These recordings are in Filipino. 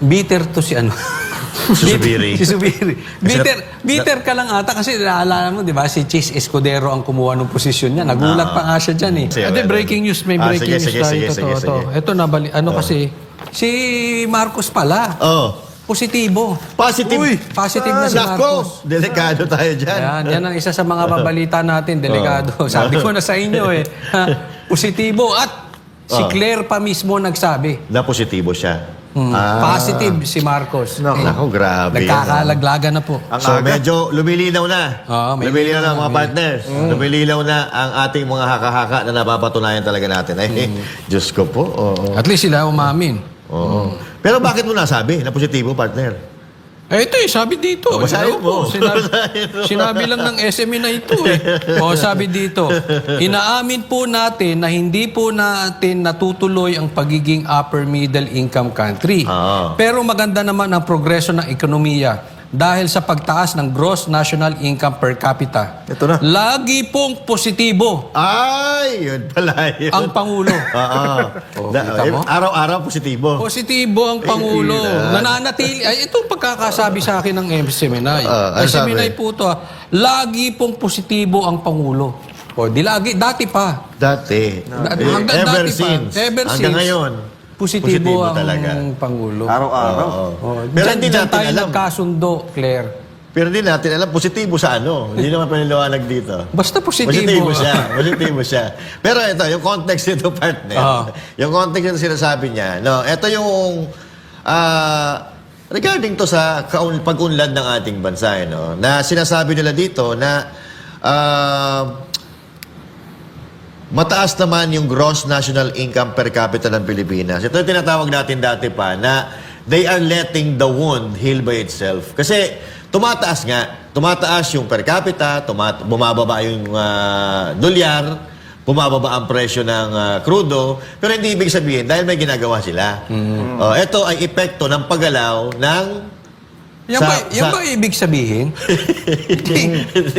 bitter to si ano. Si Subiri. Si Subiri. Bitter ka lang ata kasi naalala mo, di ba, si Chase Escudero ang kumuha ng posisyon niya. Nagulat pa nga siya dyan eh. Ate, breaking news. May breaking news tayo. Totoo. Ito nabali. Ano kasi, si Marcos pala. Positibo. Positive. Uy, positive na si Marcos. Delikado tayo dyan. Yan ang isa sa mga babalita natin. Delikado. Sabi ko na sa inyo eh. Positibo. At si Claire pa mismo nagsabi. Na positibo siya. Positive si Marcos. Naku, grabe. Nagkakalaglaga na po. So, medyo lumilinaw na. Lumilinaw na mga partners. Lumilinaw na ang ating mga haka-haka na napapatunayan talaga natin. Ay, Diyos ko po. At least sila umamin. Pero bakit mo nasabi na positibo, partner? Ito eh, sabi dito. Basahin mo. Sinabi lang ng SME na ito eh. Sabi dito, inaamin po natin na hindi po natin natutuloy ang pagiging upper middle income country. Pero maganda naman ang progreso ng ekonomiya dahil sa pagtaas ng gross national income per capita. Ito na. Lagi pong positibo. Ay, yun pala yun. Ang Pangulo. Kita mo? Araw-araw positibo. Positibo ang Pangulo. Nananatili. Ay, itong pagkakasabi sa akin ng SMNI. SMNI po ito. Lagi pong positibo ang Pangulo. Di lagi. Dati pa. Dati. Hanggang Ever dati since. pa. Ever Hanggang since. ngayon. Positibo ang talaga. Pangulo. Araw-araw. Pero hindi Diyan natin tayo alam. nagkasundo, Claire. Pero hindi natin alam positibo sa ano. Hindi naman paniliwanag dito. Basta positibo. Positibo siya. Positibo siya. Pero ito, yung context nito, partner. Yung context nito sinasabi niya. No, ito yung regarding to sa pag-unlad ng ating bansa. No, na sinasabi nila dito na mataas naman yung gross national income per capita ng Pilipinas. Ito yung tinatawag natin dati pa na they are letting the wound heal by itself. Kasi tumataas nga. Tumataas yung per capita, bumababa yung dolyar, bumababa ang presyo ng krudo, pero hindi ibig sabihin dahil may ginagawa sila. Ito ay epekto ng paggalaw ng Yan ba ibig sabihin?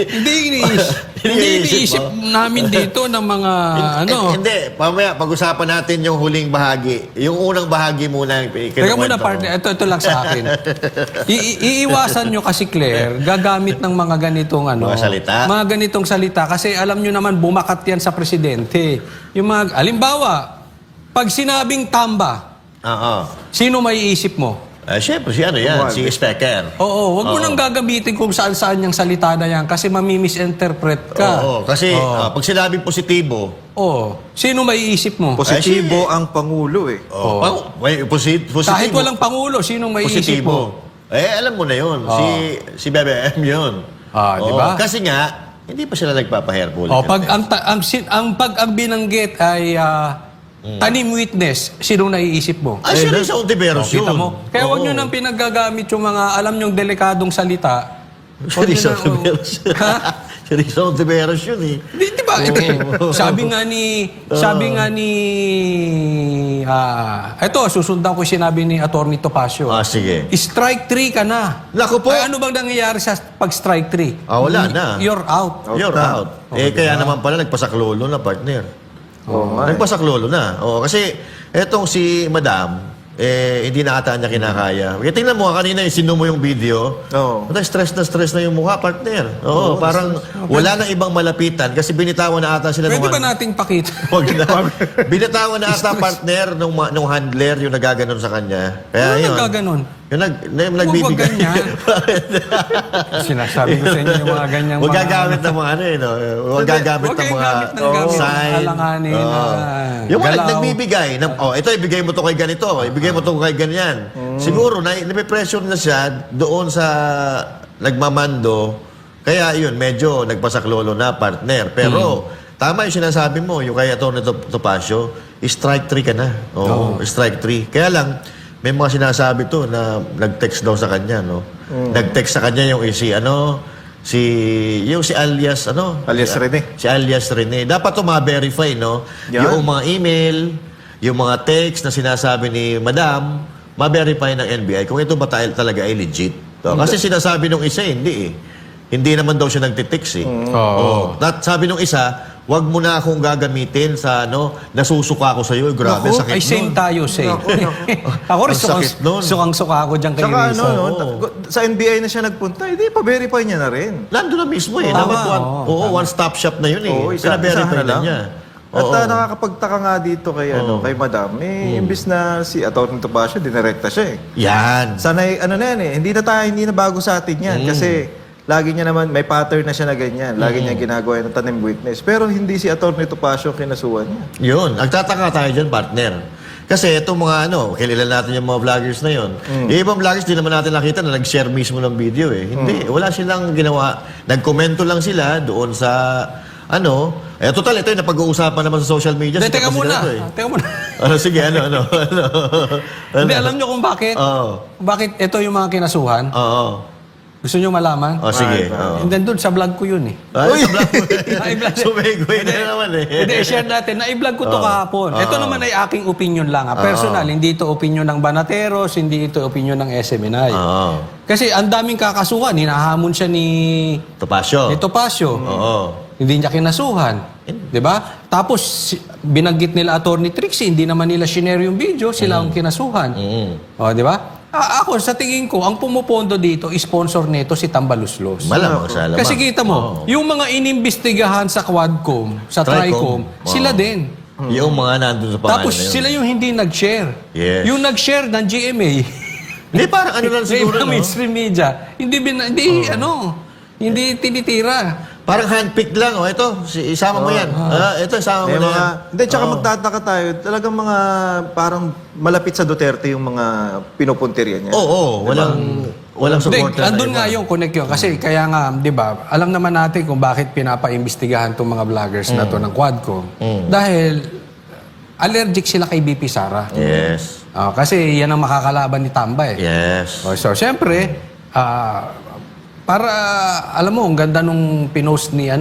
Hindi iniisip namin dito ng mga Hindi. Pamaya, pag-usapan natin yung huling bahagi. Yung unang bahagi muna. Teka muna, partner. Ito lang sa akin. Iiwasan nyo kasi, Claire, gagamit ng mga ganitong mga salita. Mga ganitong salita. Kasi alam nyo naman, bumakat yan sa presidente. Yung mga, alimbawa, pag sinabing tamba, sino may isip mo? Siyempre, si ano yan? Si Specker. Oo, wag mo nang gagamitin kung saan-saan yung salita na yan kasi mami-misinterpret ka. Kasi pag sinabing positibo, sino may isip mo? Positibo ang Pangulo eh. positibo. Kahit walang Pangulo, sino may isip mo? Alam mo na yun. Si BBM yun. Di ba? Kasi nga, hindi pa sila nagpapa-hairpull. Pag ang binanggit ay tanim witness, sino naiisip mo? Si Risa Ontiveros yun. Kita mo? Kaya huwag nyo nang pinagagamit yung mga alam nyong delikadong salita. Si Risa Ontiveros. Si Risa Ontiveros yun eh. Di ba? Sabi nga ni ito, susundan ko yung sinabi ni Atty. Topacio. Sige. Strike 3 ka na. Naku po. Ay, ano bang nangyayari sa pag strike 3? Wala na. You're out. You're out. Kaya naman pala nagpasaklolo na, partner. Nagpasaklolo na. Kasi etong si Madam, hindi na ata niya kinakaya. Kaya tingnan mo, kanina sino mo yung video. Stress na yung mukha, partner. Parang wala na ibang malapitan kasi binitawan na ata sila. Pwede ba nating pakita? Binitawan na ata partner nung handler yung nagaganon sa kanya. Kaya yun. Nagaganon? Yung nagbibigay. Huwag ganyan. Sinasabi ko sa inyo yung mga ganyang Huwag gagamit ng mga Huwag gagamit ng mga sign. Yung mga nagbibigay. Ito, ibigay mo to kay ganito. Ibigay mo to kay ganyan. Siguro, nape-pressure na siya doon sa nagmamando. Kaya yun, medyo nagpasaklolo na partner. Pero, tama yung sinasabi mo, yung kay Atty. Topacio, strike 3 ka na. Strike 3. Kaya lang, may mga sinasabi to na nag-text daw sa kanya, no? Nag-text sa kanya yung si alias, Alias Rene. Si alias Rene. Dapat to ma-verify, no? Yung mga email, yung mga text na sinasabi ni Madam, ma-verify ng NBI kung ito ba talaga ay legit. Kasi sinasabi nung isa, hindi eh. Hindi naman daw siya nagtitext eh. Sabi nung isa, wag mo na akong gagamitin sa nasusuka ako sa iyo. Grabe, Naku, sakit ay same nun. tayo, same. Ako rin, Ang sakit nun. sukang-suka ako dyan kay Tsaka Risa. sa NBI na siya nagpunta, hindi, pa-verify niya na rin. Nandun na mismo eh. Tama, Dapat one-stop shop na yun eh. Oo, Pina-verify isa na niya. At Oo. nakakapagtaka nga dito kay, kay Madam, imbis na si Atty. Topacio, dinirekta siya eh. Yan. Sanay, na yan eh, hindi na bago sa atin yan. Kasi lagi niya naman, may pattern na siya na ganyan. Lagi niya ginagawa yung tanim witness. Pero hindi si Atty. Topacio kinasuhan niya. Yun. Nagtataka tayo dyan, partner. Kasi itong mga kilala natin yung mga vloggers na yun. Yung ibang vloggers, di naman natin nakita na nag-share mismo ng video eh. Hindi. Wala silang ginawa. Nagkomento lang sila doon sa total, ito yung napag-uusapan naman sa social media. Hindi, teka muna. Eh. Teka muna. Sige, Hindi, alam nyo kung bakit? Oo. Bakit ito yung mga kinasuhan? Oo. Gusto nyo malaman? Sige. And then doon, sa vlog ko yun eh. Ay, sa vlog mo. Na-i-vlog. Sumigway na naman eh. Hindi, share natin. Na-i-vlog ko to kahapon. Ito naman ay aking opinion lang. Personal, hindi ito opinion ng Banateros, hindi ito opinion ng SMNI. Oo. Kasi ang daming kakasuhan. Hinahamon siya ni Topacio. Oo. Hindi niya kinasuhan. Di ba? Tapos, binanggit nila Attorney Trixie, hindi naman nila shinare yung video, sila ang kinasuhan. O, di ba? Ako, sa tingin ko, ang pumupondo dito, sponsor nito si Tambaluslos. Malamang sa alamang. Kasi kita mo, yung mga inimbestigahan sa Quadcom, sa Tricom, Tricom, sila din. Yung mga nandun sa pangalan Tapos na yun. sila yung hindi nag-share. Yes. Yung nag-share ng GMA, Hindi, parang lang siguro, yung mainstream media, hindi tinitira. Parang handpick lang. Ito, isama mo yan. Ito, isama mo May na mga, yan. hindi, tsaka magtataka tayo, talagang mga parang malapit sa Duterte yung mga pinupunteriya niya. Oo, walang support. Andun nga yung connect yun. Kasi kaya nga, di ba, alam naman natin kung bakit pinapaimbestigahan itong mga vloggers na to ng Quadcom. Dahil allergic sila kay BP Sara. Yes. Kasi yan ang makakalaban ni Tamba eh. Yes. So, siyempre, para, alam mo, ang ganda nung pinost ni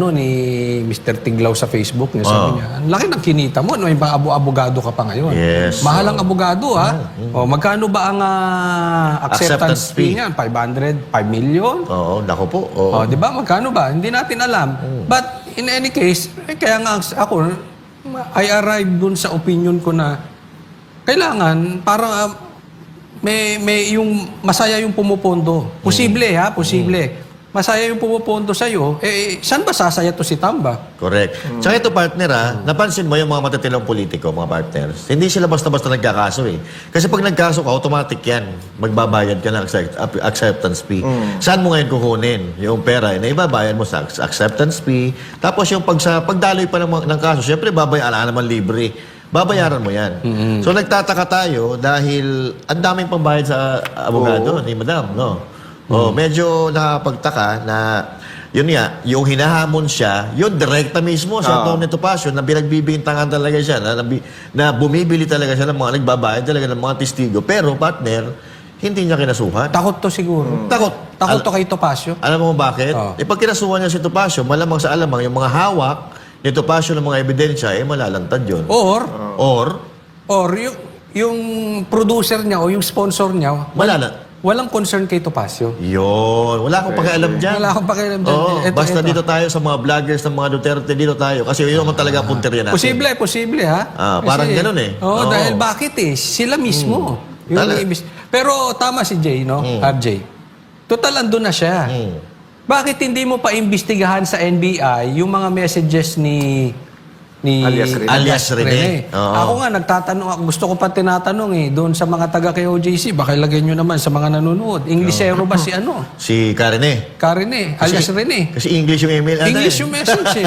Mr. Tiglaw sa Facebook niya. Sabi niya, ang laki ng kinita mo. May mga abogado ka pa ngayon. Yes. Mahal ang abogado, ha? Magkano ba ang acceptance fee niyan? 500? 5 million? Oo, nako po. Oo. Di ba? Magkano ba? Hindi natin alam. But, in any case, kaya nga ako, I arrived dun sa opinion ko na kailangan, parang may yung masaya yung pumupondo. Posible posible. Masaya yung pumupondo sa'yo, saan ba sasaya to si Tamba? Correct. Tsaka ito, partner, napansin mo yung mga matatilang politiko, mga partners, hindi sila basta-basta nagkakaso eh. Kasi pag nagkaso ka, automatic yan. Magbabayad ka ng acceptance fee. Saan mo ngayon kukunin yung pera? Na ibabayad mo sa acceptance fee. Tapos yung pagdaloy pa ng kaso, syempre babayaran naman libre. Babayaran mo yan. So nagtataka tayo dahil ang daming pambayad sa abogado ni Madam, no? Medyo nakapagtaka na yun nga, yung hinahamon siya, yun direkta mismo sa Atty. Topacio na binagbibintangan talaga siya, na bumibili talaga siya ng mga nagbabayad talaga ng mga testigo. Pero partner, hindi niya kinasuhan. Takot to siguro. Takot to kay Topacio. Alam mo bakit? Pag kinasuhan niya si Topacio, malamang sa alamang yung mga hawak ni Topacio ng mga ebidensya, malalantad yun. Or yung producer niya o yung sponsor niya, walang concern kay Topacio. Yun. Wala akong pakialam dyan. Wala akong pakialam dyan. Basta dito tayo sa mga vloggers ng mga Duterte, dito tayo. Kasi yun naman talaga punteriya natin. Posible ha? Parang ganun eh. Dahil bakit sila mismo. Pero tama si Jay, no? RJ. Total, andun na siya. Bakit hindi mo pa imbestigahan sa NBI yung mga messages ni Alias Rene. Ako nga nagtatanong, gusto ko pa tinatanong doon sa mga taga kay OJC, baka ilagay nyo naman sa mga nanonood. Inglesero ba si Si Karine. alias Rene. Kasi English yung email. English yung message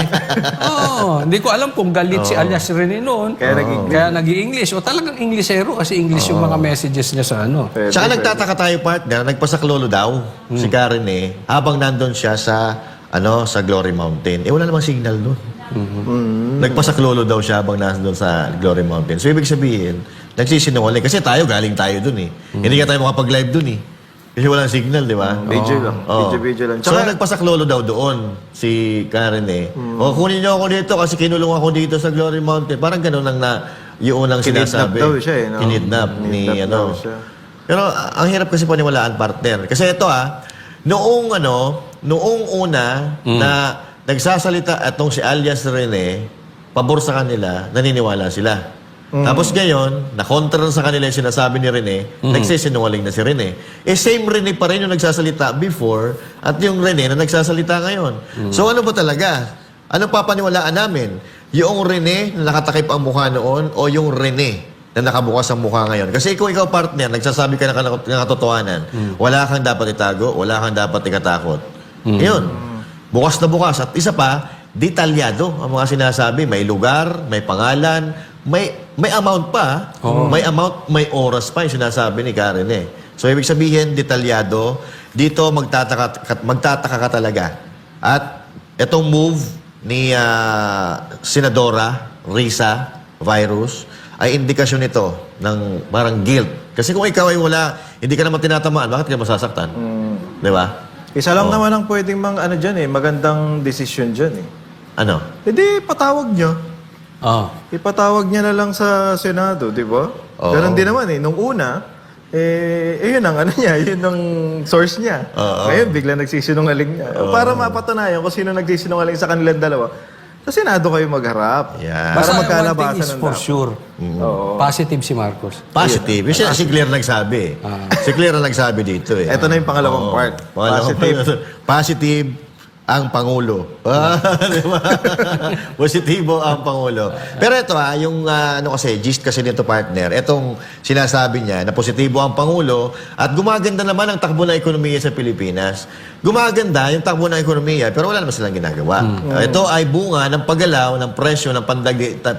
hindi ko alam kung galit si alias Rene noon. Kaya nag-i-English. O talagang Inglesero kasi English yung mga messages niya sa Tsaka nagtataka tayo, partner, nagpasaklolo daw si Karine habang nandun siya sa Glory Mountain. Wala namang signal doon. Nagpasaklolo daw siya habang nasa doon sa Glory Mountain. So, ibig sabihin, nagsisinungaling. Kasi galing tayo doon eh. Hindi ka tayo makapag-live doon eh. Kasi walang signal, di ba? Video lang. Video lang. So, nagpasaklolo daw doon si Karen eh. Kunin niyo ako dito kasi kinulong ako dito sa Glory Mountain. Parang ganun yung unang sinasabi. Kinidnap daw siya eh. Kinidnap ni Pero ang hirap kasi paniwalaan, partner. Kasi ito noong una na nagsasalita atong si alias Rene, pabor sa kanila, naniniwala sila. Tapos ngayon, nakontra na sa kanila yung sinasabi ni Rene, nagsisinungaling na si Rene. Same Rene pa rin yung nagsasalita before at yung Rene na nagsasalita ngayon. So ano ba talaga? Ano papaniwalaan namin? Yung Rene na nakatakip ang mukha noon o yung Rene na nakabukas ang mukha ngayon? Kasi ikaw partner, nagsasabi ka ng katotohanan. Wala kang dapat itago, wala kang dapat ikatakot. Yun. Bukas na bukas. At isa pa, detalyado ang mga sinasabi. May lugar, may pangalan, may amount pa. May amount, may oras pa yung sinasabi ni Karen eh. So, ibig sabihin, detalyado. Dito, magtataka ka talaga. At itong move ni Senadora Risa Virus ay indikasyon ito ng parang guilt. Kasi kung ikaw ay hindi ka naman tinatamaan, bakit ka masasaktan? Di ba? Isa lang naman ang pwedeng magandang desisyon dyan eh. Ano? Hindi, patawag nyo. Ipatawag niya na lang sa Senado, di ba? Ganon din naman eh. Nung una, yun ang yun ang source niya. Ngayon, bigla nagsisinungaling niya. Para mapatunayan kung sino nagsisinungaling sa kanilang dalawa, sa Senado kayo magharap. Yeah. Para Basta magkalabasan one thing is for sure. Positive si Marcos. Positive. Si Claire nagsabi. Si Claire ang nagsabi dito eh. Ito na yung pangalawang part. Positive ang Pangulo. Di ba? Positibo ang Pangulo. Pero ito yung kasi, gist kasi nito partner, itong sinasabi niya na positibo ang Pangulo at gumaganda naman ang takbo ng ekonomiya sa Pilipinas. Gumaganda yung takbo ng ekonomiya pero wala naman silang ginagawa. Ito ay bunga ng paggalaw ng presyo ng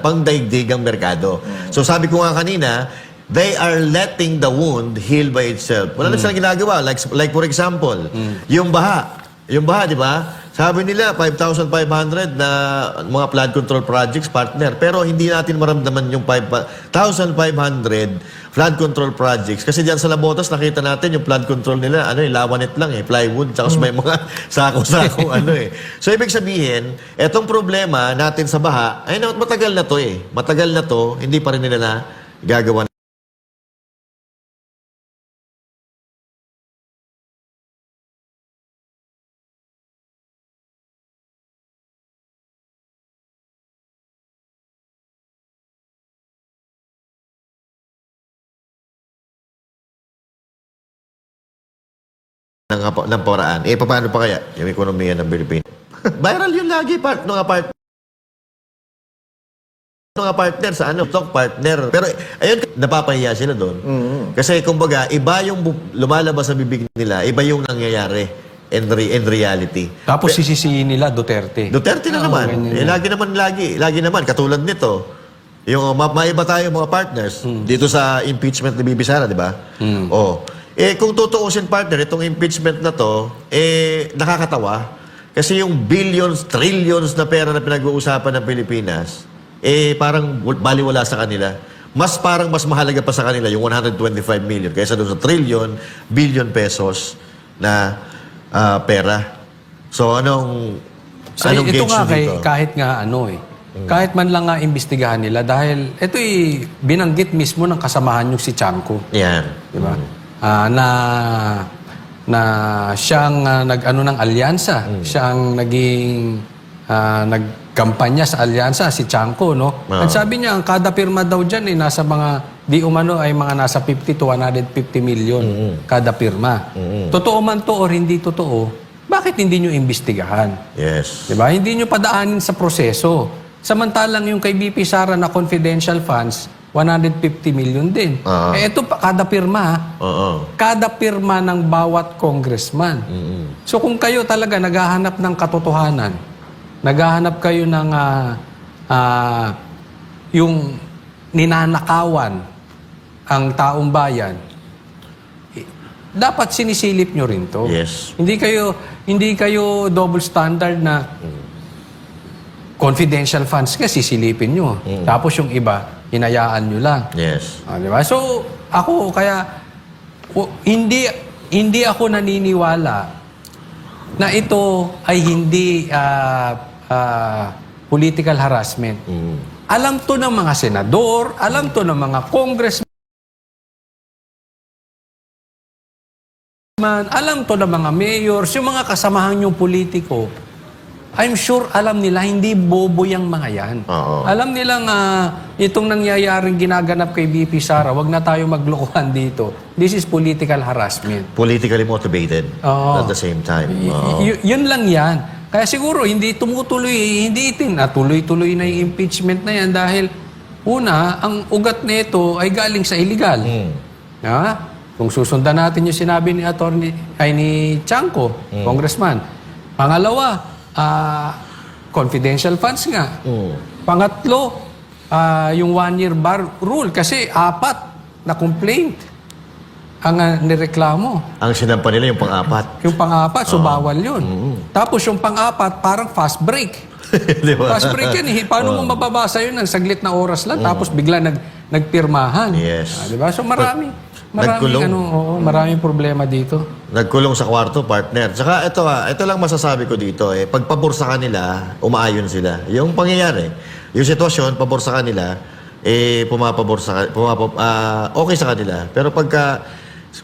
pangdaigdigang merkado. So sabi ko nga kanina, they are letting the wound heal by itself. Wala na silang ginagawa. Like for example, yung baha. Yung baha, di ba? Sabi nila, 5,500 na mga flood control projects, partner. Pero hindi natin maramdaman yung 5,500 flood control projects. Kasi diyan sa Labotas, nakita natin yung flood control nila, lawanit lang plywood, tsaka may mga sako-sako, So, ibig sabihin, etong problema natin sa baha, matagal na to Matagal na to, hindi pa rin nila gagawa. ng paraan. Paano pa kaya yung ekonomiya ng Pilipinas? Viral yun lagi, mga partner sa talk partner. Pero, ayun, napapahiya sila doon. Kasi, kumbaga, iba yung lumalabas sa bibig nila, iba yung nangyayari in reality. Tapos sisisihin nila Duterte. Duterte na naman. Lagi naman. Katulad nito, yung maiba tayo mga partners dito sa impeachment ni Bibi Sara, di ba? Kung tutuusin partner, itong impeachment na to, nakakatawa. Kasi yung billions, trillions na pera na pinag-uusapan ng Pilipinas, parang baliwala sa kanila. Mas mahalaga pa sa kanila yung 125 million kaysa doon sa billion pesos na pera. So, anong ito gauge nga dito? kahit nga kahit man lang nga imbestigahan nila dahil ito'y binanggit mismo ng kasamahan yung si Chanco. Yan. Di ba? Na siyang ng alyansa. Siyang naging nagkampanya sa alyansa, si Chanco, no? At sabi niya, ang kada pirma daw dyan nasa mga, di umano ay mga nasa 50 to 150 million kada pirma. Totoo man to or hindi totoo, bakit hindi nyo imbestigahan? Yes. Diba? Hindi nyo padaanin sa proseso. Samantalang yung kay BP Sara na confidential funds, 150 million din. Ito, kada pirma, kada pirma ng bawat congressman. So kung kayo talaga naghahanap ng katotohanan, naghahanap kayo ng yung ninanakawan ang taong bayan, dapat sinisilip nyo rin to. Yes. Hindi kayo double standard na confidential funds ka, sisilipin nyo. Tapos yung iba, hinayaan nyo lang. Yes. Diba? So, ako hindi ako naniniwala na ito ay hindi political harassment. Alam to ng mga senador, alam to ng mga congressman, alam to ng mga mayors, yung mga kasamahan yung politiko, I'm sure alam nila, hindi bobo yung mga yan. Oo. Alam nilang itong nangyayaring ginaganap kay VP Sara, wag na tayo maglokohan dito. This is political harassment. Politically motivated Oo. at the same time. Yun lang yan. Kaya siguro hindi tumutuloy, hindi tuloy-tuloy na yung impeachment na yan dahil una, ang ugat nito ay galing sa illegal. Kung susundan natin yung sinabi ni ni Chanco, congressman. Pangalawa, confidential funds nga. Pangatlo, yung 1-year bar rule kasi 4 na complaint ang nireklamo. Ang sinampa nila yung pang-4. Yung pang-4, so bawal yun. Tapos yung pang-4, parang fast break. Di ba? Fast break yan eh. Paano mo mababasa yun ng saglit na oras lang, tapos bigla nagpirmahan. Yes. Di ba? So Nagkulong. maraming problema dito. Nagkulong sa kwarto, partner. Tsaka ito lang masasabi ko dito. Pagpabor sa kanila, umaayon sila. Yung pangyayari, yung sitwasyon, pabor sa kanila, okay sa kanila. Pero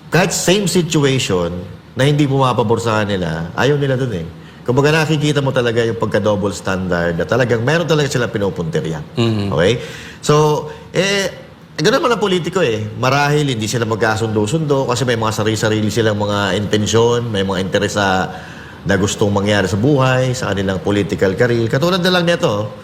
kahit same situation na hindi pumapabor sa kanila, ayaw nila dun eh. Kumbaga nakikita mo talaga yung pagka-double standard na talagang meron talaga sila pinupunteriya. Okay? So, ganoon man ang politiko eh. Marahil hindi sila magkasundo-sundo kasi may mga sarili-sarili silang mga intensyon, may mga interes na gustong mangyari sa buhay, sa kanilang political career. Katulad na lang nito,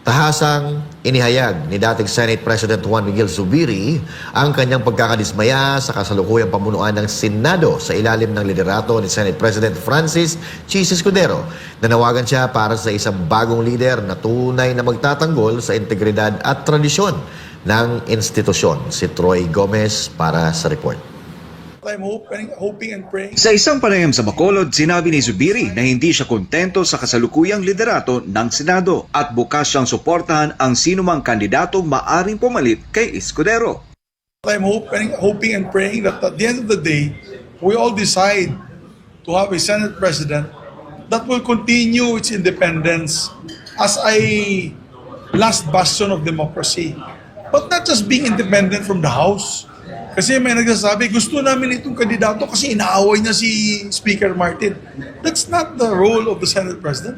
tahasang inihayag ni dating Senate President Juan Miguel Zubiri ang kanyang pagkakadismaya sa kasalukuyang pamunuan ng Senado sa ilalim ng liderato ni Senate President Francis Chis Escudero. Nanawagan siya para sa isang bagong leader na tunay na magtatanggol sa integridad at tradisyon ng institusyon. Si Troy Gomez para sa report. I'm hoping and praying. Sa isang panayam sa Bacolod, sinabi ni Zubiri na hindi siya kontento sa kasalukuyang liderato ng Senado at bukas siyang suportahan ang sinumang kandidatong maaring pumalit kay Escudero. I'm hoping and praying that at the end of the day, we all decide to have a Senate President that will continue its independence as a last bastion of democracy. But not just being independent from the House. Kasi may nagsasabi, gusto namin itong kandidato kasi inaaway niya si Speaker Martin. That's not the role of the Senate President.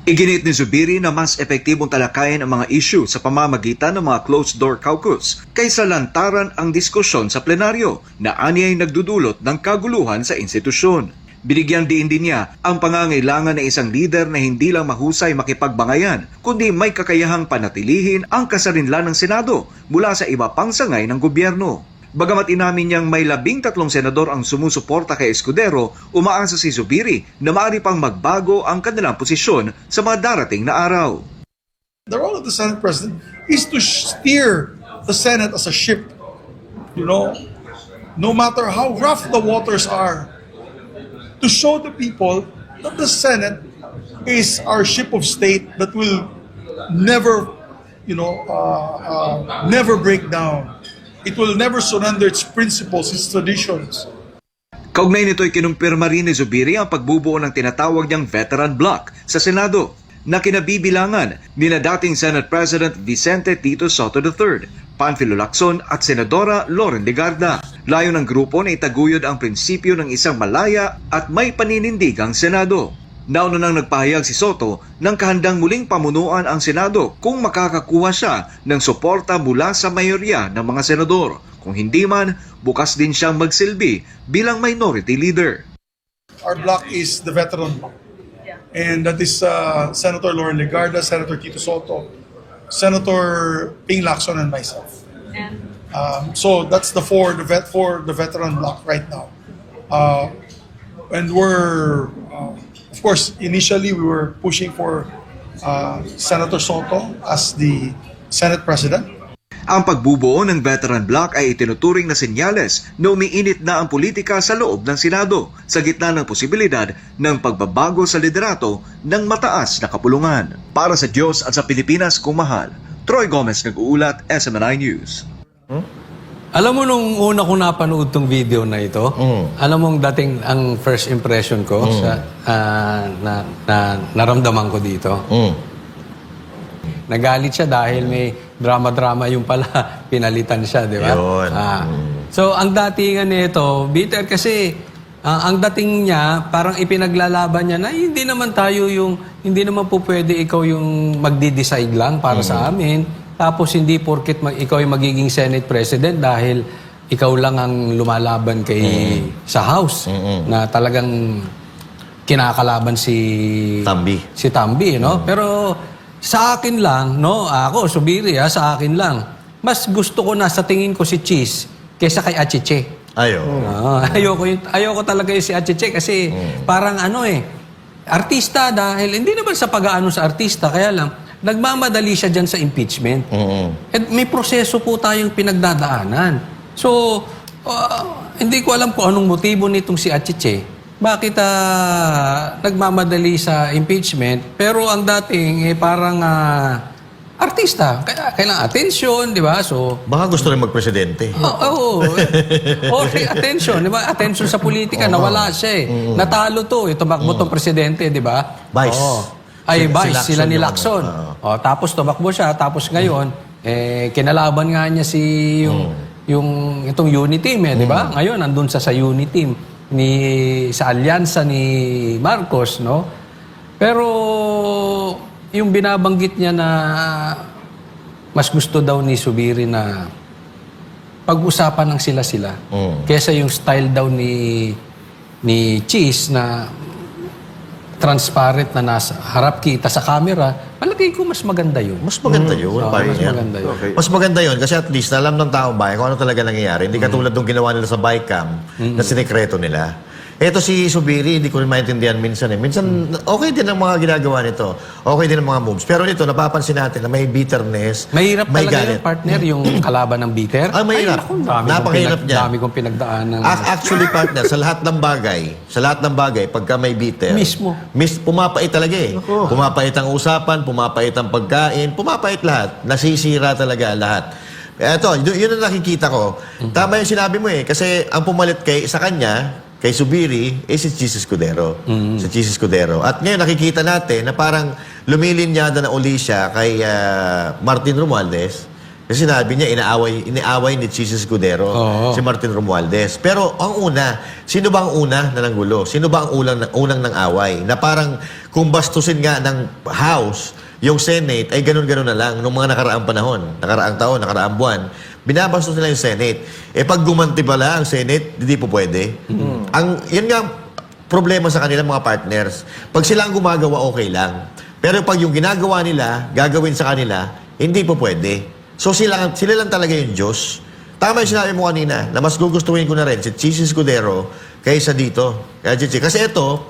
Iginit ni Zubiri na mas epektibong talakayin ang mga issue sa pamamagitan ng mga closed-door caucus kaysa lantaran ang diskusyon sa plenaryo na anyay nagdudulot ng kaguluhan sa institusyon. Binigyan din niya ang pangangailangan ng isang leader na hindi lang mahusay makipagbangayan, kundi may kakayahang panatilihin ang kasarinlan ng Senado mula sa iba pang sangay ng gobyerno. Bagamat inamin niyang may 13 senador ang sumusuporta kay Escudero, umaasa si Zubiri na maaari pang magbago ang kanilang posisyon sa mga darating na araw. The role of the Senate President is to steer the Senate as a ship. No matter how rough the waters are, to show the people that the Senate is our ship of state that will never, never break down. It will never surrender its principles, its traditions. Kaugnay nito'y kinumpirma rin ni Zubiri ang pagbubuo ng tinatawag niyang veteran bloc sa Senado na kinabibilangan nila dating Senate President Vicente Tito Soto III, Panfilo Lacson at Senadora Loren Legarda. Layo ng grupo na itaguyod ang prinsipyo ng isang malaya at may paninindigang Senado. Nauna nang nagpahayag si Soto ng kahandang muling pamunuan ang Senado kung makakakuha siya ng suporta mula sa mayorya ng mga senador. Kung hindi man, bukas din siyang magsilbi bilang minority leader. Our bloc is the veteran bloc. And that is Senator Loren Legarda, Senator Tito Soto, Senator Ping Lacson, and myself. So that's the veteran bloc right now. And we're, of course, initially we were pushing for Senator Soto as the Senate President. Ang pagbubuo ng veteran bloc ay itinuturing na senyales na umiinit na ang politika sa loob ng Senado sa gitna ng posibilidad ng pagbabago sa liderato ng mataas na kapulungan. Para sa Diyos at sa Pilipinas kung mahal, Troy Gomez nag-uulat, SMNI News. Alam mo nung una ko napanood tong video na ito, alam mong dating ang first impression ko sa naramdaman ko dito. Nagalit siya dahil may drama-drama yung pala pinalitan siya, di ba? Yun. So ang datingan nito, bitter kasi ang dating niya, parang ipinaglalaban niya na hindi naman po pwede ikaw yung magdi-decide lang para sa amin. Tapos hindi porket ikaw yung magiging Senate President dahil ikaw lang ang lumalaban sa House na talagang kinakalaban si Tambi, no? Pero sa akin lang, no, ako, Subiri, sa akin lang, mas gusto ko na sa tingin ko si Cheese kaysa kay Achiche. Ayoko talaga yung si Achiche kasi parang artista dahil hindi naman sa pag-aano sa artista, kaya lang nagmamadali siya dyan sa impeachment. At may proseso po tayong pinagdadaanan. So, hindi ko alam kung anong motibo nitong si Achiche. Bakit nagmamadali sa impeachment, pero ang dating parang artista, kailangan attention, di ba? So, baka gusto rin magpresidente. Okay, attention, di ba? Attention sa politika, nawala siya Natalo to, tumakbo tong presidente, di ba? Vice. Vice, sila ni Lacson. Tapos tumakbo siya, tapos ngayon, kinalaban nga niya itong unity team, di ba? Ngayon, andun sa unity team sa alyansa ni Marcos, no? Pero yung binabanggit niya na mas gusto daw ni Subiri na pag-usapan ng sila-sila kesa yung style daw ni Cheese na transparent na nasa harap kita sa camera, palagay ko mas maganda yun. Mas maganda yun. Mas maganda yun. Okay. Mas maganda yun kasi at least alam ng taong bayan kung ano talaga nangyayari. Hindi katulad nung ginawa nila sa Bicam na sinekreto nila. Eto si Subiri, hindi ko rin maintindihan minsan. Minsan, okay din ang mga ginagawa nito. Okay din ang mga moves. Pero nito, napapansin natin na may bitterness, Mahirap may talaga galit. yung partner, yung kalaban ng bitter. Mahirap. Napakahirap niya. Dami kong pinagdaan ng... Actually, partner, sa lahat ng bagay, pagka may bitter, Mismo. Pumapait talaga Pumapait ang usapan, pumapait ang pagkain, pumapait lahat. Nasisira talaga lahat. Eto, yun ang nakikita ko. Tama yung sinabi mo kasi ang pumalit sa kanya, kay Subiri, si Cheese Escudero. Si Cheese Escudero. At ngayon nakikita natin na parang lumilinyada na uli siya kay Martin Romualdez. Kasi sinabi niya, inaaway ni Cheese Escudero si Martin Romualdez. Pero ang sino ba ang una na nanggulo? Sino ba ang unang nang away? Na parang kung bastusin nga ng House, yung Senate ay ganun-ganun na lang nung mga nakaraang panahon, nakaraang taon, nakaraang buwan. Binabastos nila yung Senate. Pag gumanti pala ang Senate, hindi po pwede. Yan nga problema sa kanilang mga partners. Pag sila ang gumagawa, okay lang. Pero pag yung ginagawa nila, gagawin sa kanila, hindi po pwede. So sila lang talaga yung Diyos. Tama yung sinabi mo kanina, na mas gugustuhin ko na rin si Cheese Escudero kaysa dito. Kasi ito,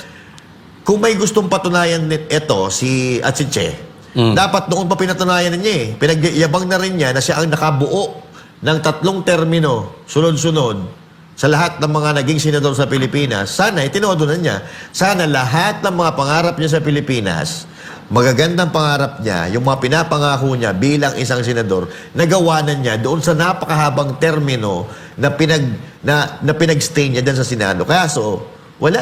kung may gustong patunayan si Achiche, dapat noon pa pinatunayan niya Pinagyabang na rin niya na siya ang nakabuo ng 3 termino, sunod-sunod, sa lahat ng mga naging senador sa Pilipinas. Sana, itinodo na niya, sana lahat ng mga pangarap niya sa Pilipinas, magagandang pangarap niya, yung mga pinapangako niya bilang isang senador, nagawa na niya doon sa napakahabang termino na pinag-stay niya dyan sa Senado. Kaya wala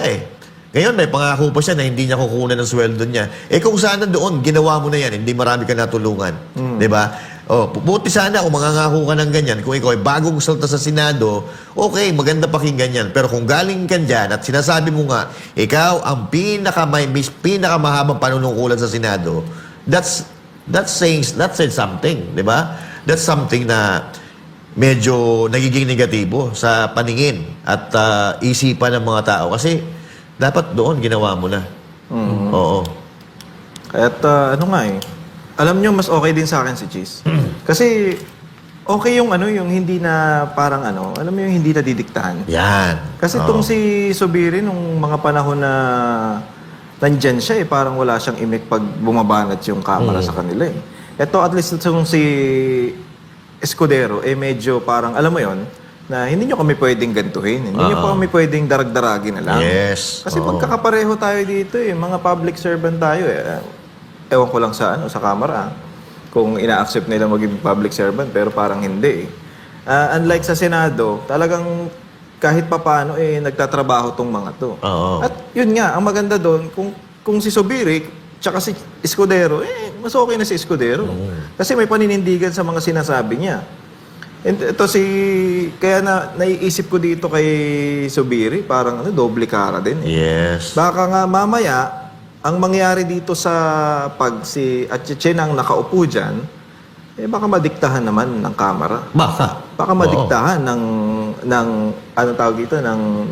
Ngayon, may pangako pa siya na hindi niya kukunan ng sweldo niya. Kung sana doon, ginawa mo na yan, hindi marami ka natulungan. Di ba? Buti sana kung mangangako ka ng ganyan, kung ikaw ay bagong salta sa Senado, okay, maganda pakinggan yan. Pero kung galing ka dyan at sinasabi mo nga, ikaw ang pinakamahabang panunungkulan sa Senado, that's saying something. Di ba? That's something na medyo nagiging negatibo sa paningin at isipan ng mga tao. Kasi dapat doon ginawa mo na. Oo. Kaya't alam nyo, mas okay din sa akin si Cheese. Kasi okay yung yung hindi na parang alam mo yung hindi na didiktahan. Yan. Kasi itong si Subiri, nung mga panahon na nandyan siya parang wala siyang imik pag bumabanat yung camera sa kanila Ito at least itong si Escudero, medyo parang, alam mo yon na hindi nyo kami pwedeng gantuhin. Hindi nyo pa kami pwedeng darag-daragin na lang. Yes. Kasi pagkakapareho tayo dito mga public servant tayo Ewan ko lang sa camera kung ina-accept nila maging public servant, pero parang hindi unlike sa Senado, talagang kahit papaano nagtatrabaho tong mga to. At yun nga, ang maganda doon, kung si Subiri tsaka si Escudero, mas okay na si Escudero. Kasi may paninindigan sa mga sinasabi niya. And ito kaya naiisip ko dito kay Zubiri, parang doble kara din. Yes. Baka nga mamaya, ang mangyari dito sa pag si Atchison ang nakaupo dyan, baka madiktahan naman ng Kamara. Baka madiktahan ng ano tawag dito,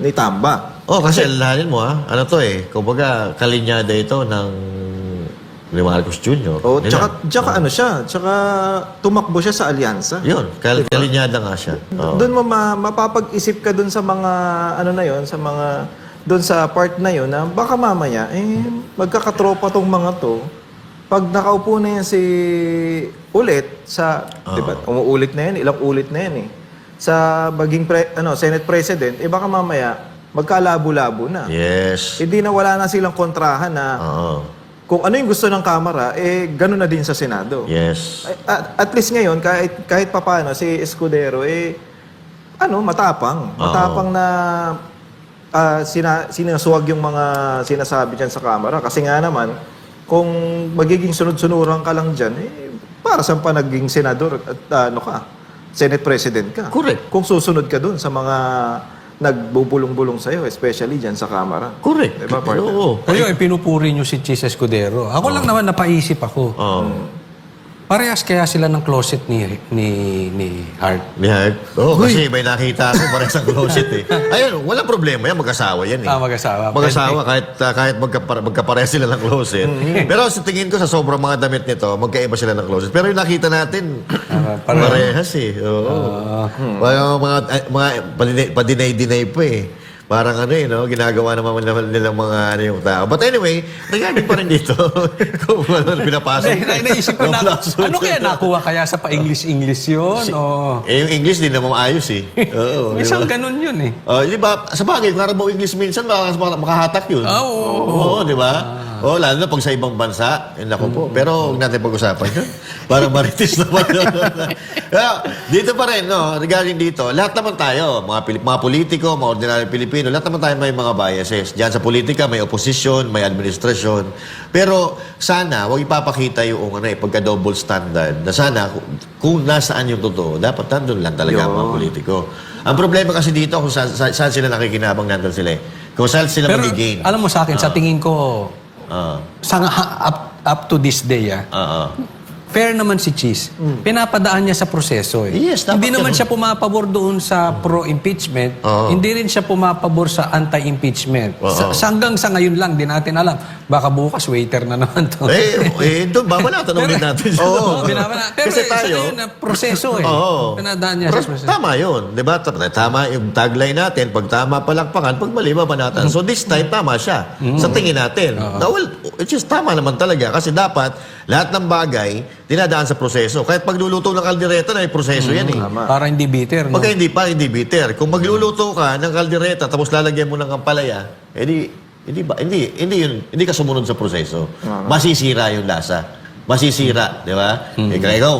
ni Tamba. Kasi alalahanin mo ano to kumbaga kalinyada ito ng ni Marcos Jr. Tsaka ano siya, tsaka tumakbo siya sa alyansa. Yun, kalinyada nga siya. Doon mo mapapag-isip ka doon sa mga ano na yon, sa mga doon sa part na yon na baka mamaya magkakatropa tong mga to. Pag nakaupo na yan ulit sa, di ba, umuulit na yan, ilang ulit na yan sa maging Senate President, baka mamaya magkalabo-labo na. Yes. Hindi na wala na silang kontrahan na kung ano yung gusto ng Kamara, gano'n na din sa Senado. Yes. At least ngayon, kahit papaano, si Escudero, matapang. Matapang na sinasuwag yung mga sinasabi dyan sa Kamara. Kasi nga naman, kung magiging sunod-sunuran ka lang dyan, para saan pa naging senador at Senate President ka? Correct. Kung susunod ka dun sa mga nagbubulong-bulong sa'yo, especially dyan sa Kamara. Correct. Diba, partner? Oo. Kayo, pinupuri nyo si Chis Escudero. Ako lang naman napaisip ako. Parehas kaya sila ng closet ni Hart. Ni Hart? Kasi may nakita ako parehas ang closet Ayun, walang problema yan. Mag-asawa yan Mag-asawa. Mag-asawa kahit magkaparehas sila ng closet. Pero sa tingin ko sa sobrang mga damit nito, magkaiba sila ng closet. Pero yung nakita natin, parehas Oo. Mga padinay-dinay pa Parang ginagawa naman nilang mga yung tao. But anyway, regarding pa rin dito, kung pinapasok. Naisip ko ano kaya nakuha kaya sa pa-English yun? Yung English din naman maayos Minsan ganun yun di ba? Sa bagay, kung mo English minsan, makahatak yun. Oo, di ba? Lalo na pag sa ibang bansa. Naku po. Pero huwag natin pag-usapan yun. Parang maritis naman. Dito pa rin, regarding dito, lahat naman tayo, mga politiko, mga ordinaryong Pilipino, lahat naman tayo may mga biases. Diyan sa politika, may opposition, may administrasyon. Pero sana, huwag ipapakita yung pagka-double standard. Na sana, kung nasaan yung totoo, dapat nandun lang talaga ang mga politiko. Ang problema kasi dito, kung saan sila nakikinabang, nandun sila Kung saan sila mag-gain. Alam mo sa akin, sa tingin ko, up to this day, fair naman si Chis. Pinapadaan niya sa proseso Yes, hindi naman siya pumapabor doon sa pro-impeachment. Hindi rin siya pumapabor sa anti-impeachment. Hanggang sa ngayon lang, di natin alam. Baka bukas, waiter na naman to. Doon, babalatan ulit natin. Pero Kasi tayo, yun na proseso Pinadaan niya sa proseso. Tama yun. Diba? Tama yung tagline natin. Pag tama palakpakan, pag mali babanatan. So this time, tama siya. Sa tingin natin. It's just tama naman talaga. Kasi dapat, lahat ng bagay, dinadaan sa proseso. Kahit pagluluto ng kaldereta, may proseso yan Para hindi bitter, no? Pagka hindi bitter. Kung magluluto ka ng kaldereta, tapos lalagyan mo ng ampalaya, hindi ka sumunod sa proseso. Masisira yung lasa. Masisira, di ba? Kaya ikaw,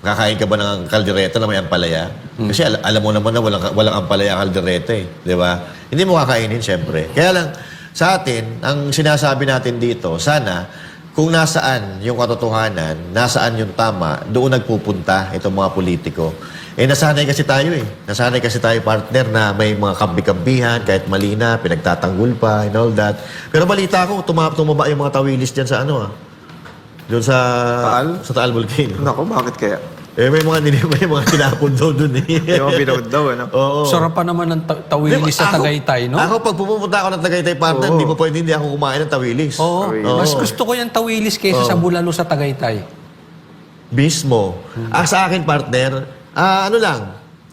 kakain ka ba ng kaldereta na may ampalaya? Kasi alam mo naman na walang ampalaya kaldereta di ba? Hindi mo kakainin, syempre. Kaya lang, sa atin, ang sinasabi natin dito, sana, kung nasaan yung katotohanan, nasaan yung tama, doon nagpupunta itong mga politiko. Nasanay kasi tayo Nasanay kasi tayo, partner, na may mga kambi-kambihan, kahit mali na, pinagtatanggol pa, and all that. Pero balita ko, tumaba yung mga tawilis dyan sa doon sa Taal? Sa Taal Volcano. Nako, bakit kaya? May mga tinapon daw doon May mga pinawad daw, Oo. Sarap pa naman ng tawilis sa Tagaytay, no? Ako, pag pupunta ako ng Tagaytay, partner, hindi ako kumain ng tawilis. Oo. Mas gusto ko yung tawilis kaysa sa bulalo sa Tagaytay. Mismo. Sa akin, partner,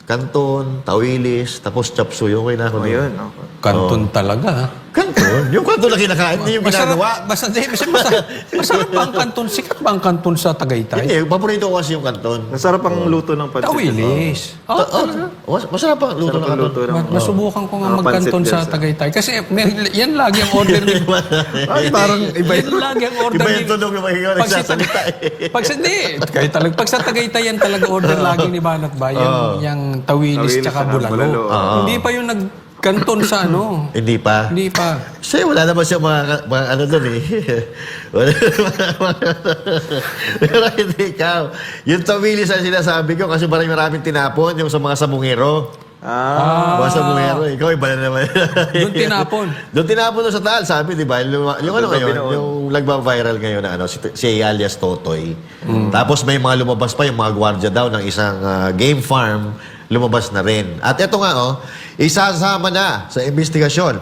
kanton, tawilis, tapos chapsuy. Okay na ako. Yun. Kanton talaga, Kanton? Yung kanton na kinakain, hindi yung ginagawa. Masarap ba ang kanton? Sikat ba ang kanton sa Tagaytay? Hindi, paborito ko kasi yung kanton. Masarap ang luto ng pancit. Tawilis. Masarap ang luto ng kanton. Masubukan ko nga mga magkanton pancit sa dyan sa- Tagaytay. Kasi yan lagi ang order ni... Ay, parang iba yan lagi ang order Iba yung tunog yung mga nagsasalita Pag sa Tagaytay yan talaga order lagi ni Banat ba? Yung tawilis Tawilis tsaka tsaka bulalo. bulalo. Hindi pa yung kanton sa ano. Hindi pa. Hindi pa. Kasi wala naman siya mga ano doon eh. Wala Pero hindi ikaw. Yung Tawili sa sinasabi ko kasi maraming tinapon yung sa mga sabungero. Mga sabungero. Ikaw iba na naman. Doon tinapon. Doon tinapon doon sa Taal. Sabi, di ba? Yung ano ngayon, yung nagba-viral ngayon na ano, si alias Totoy. Tapos may mga lumabas pa yung mga gwardiya daw ng isang game farm. Lumabas na rin. At ito nga, isasama na sa investigasyon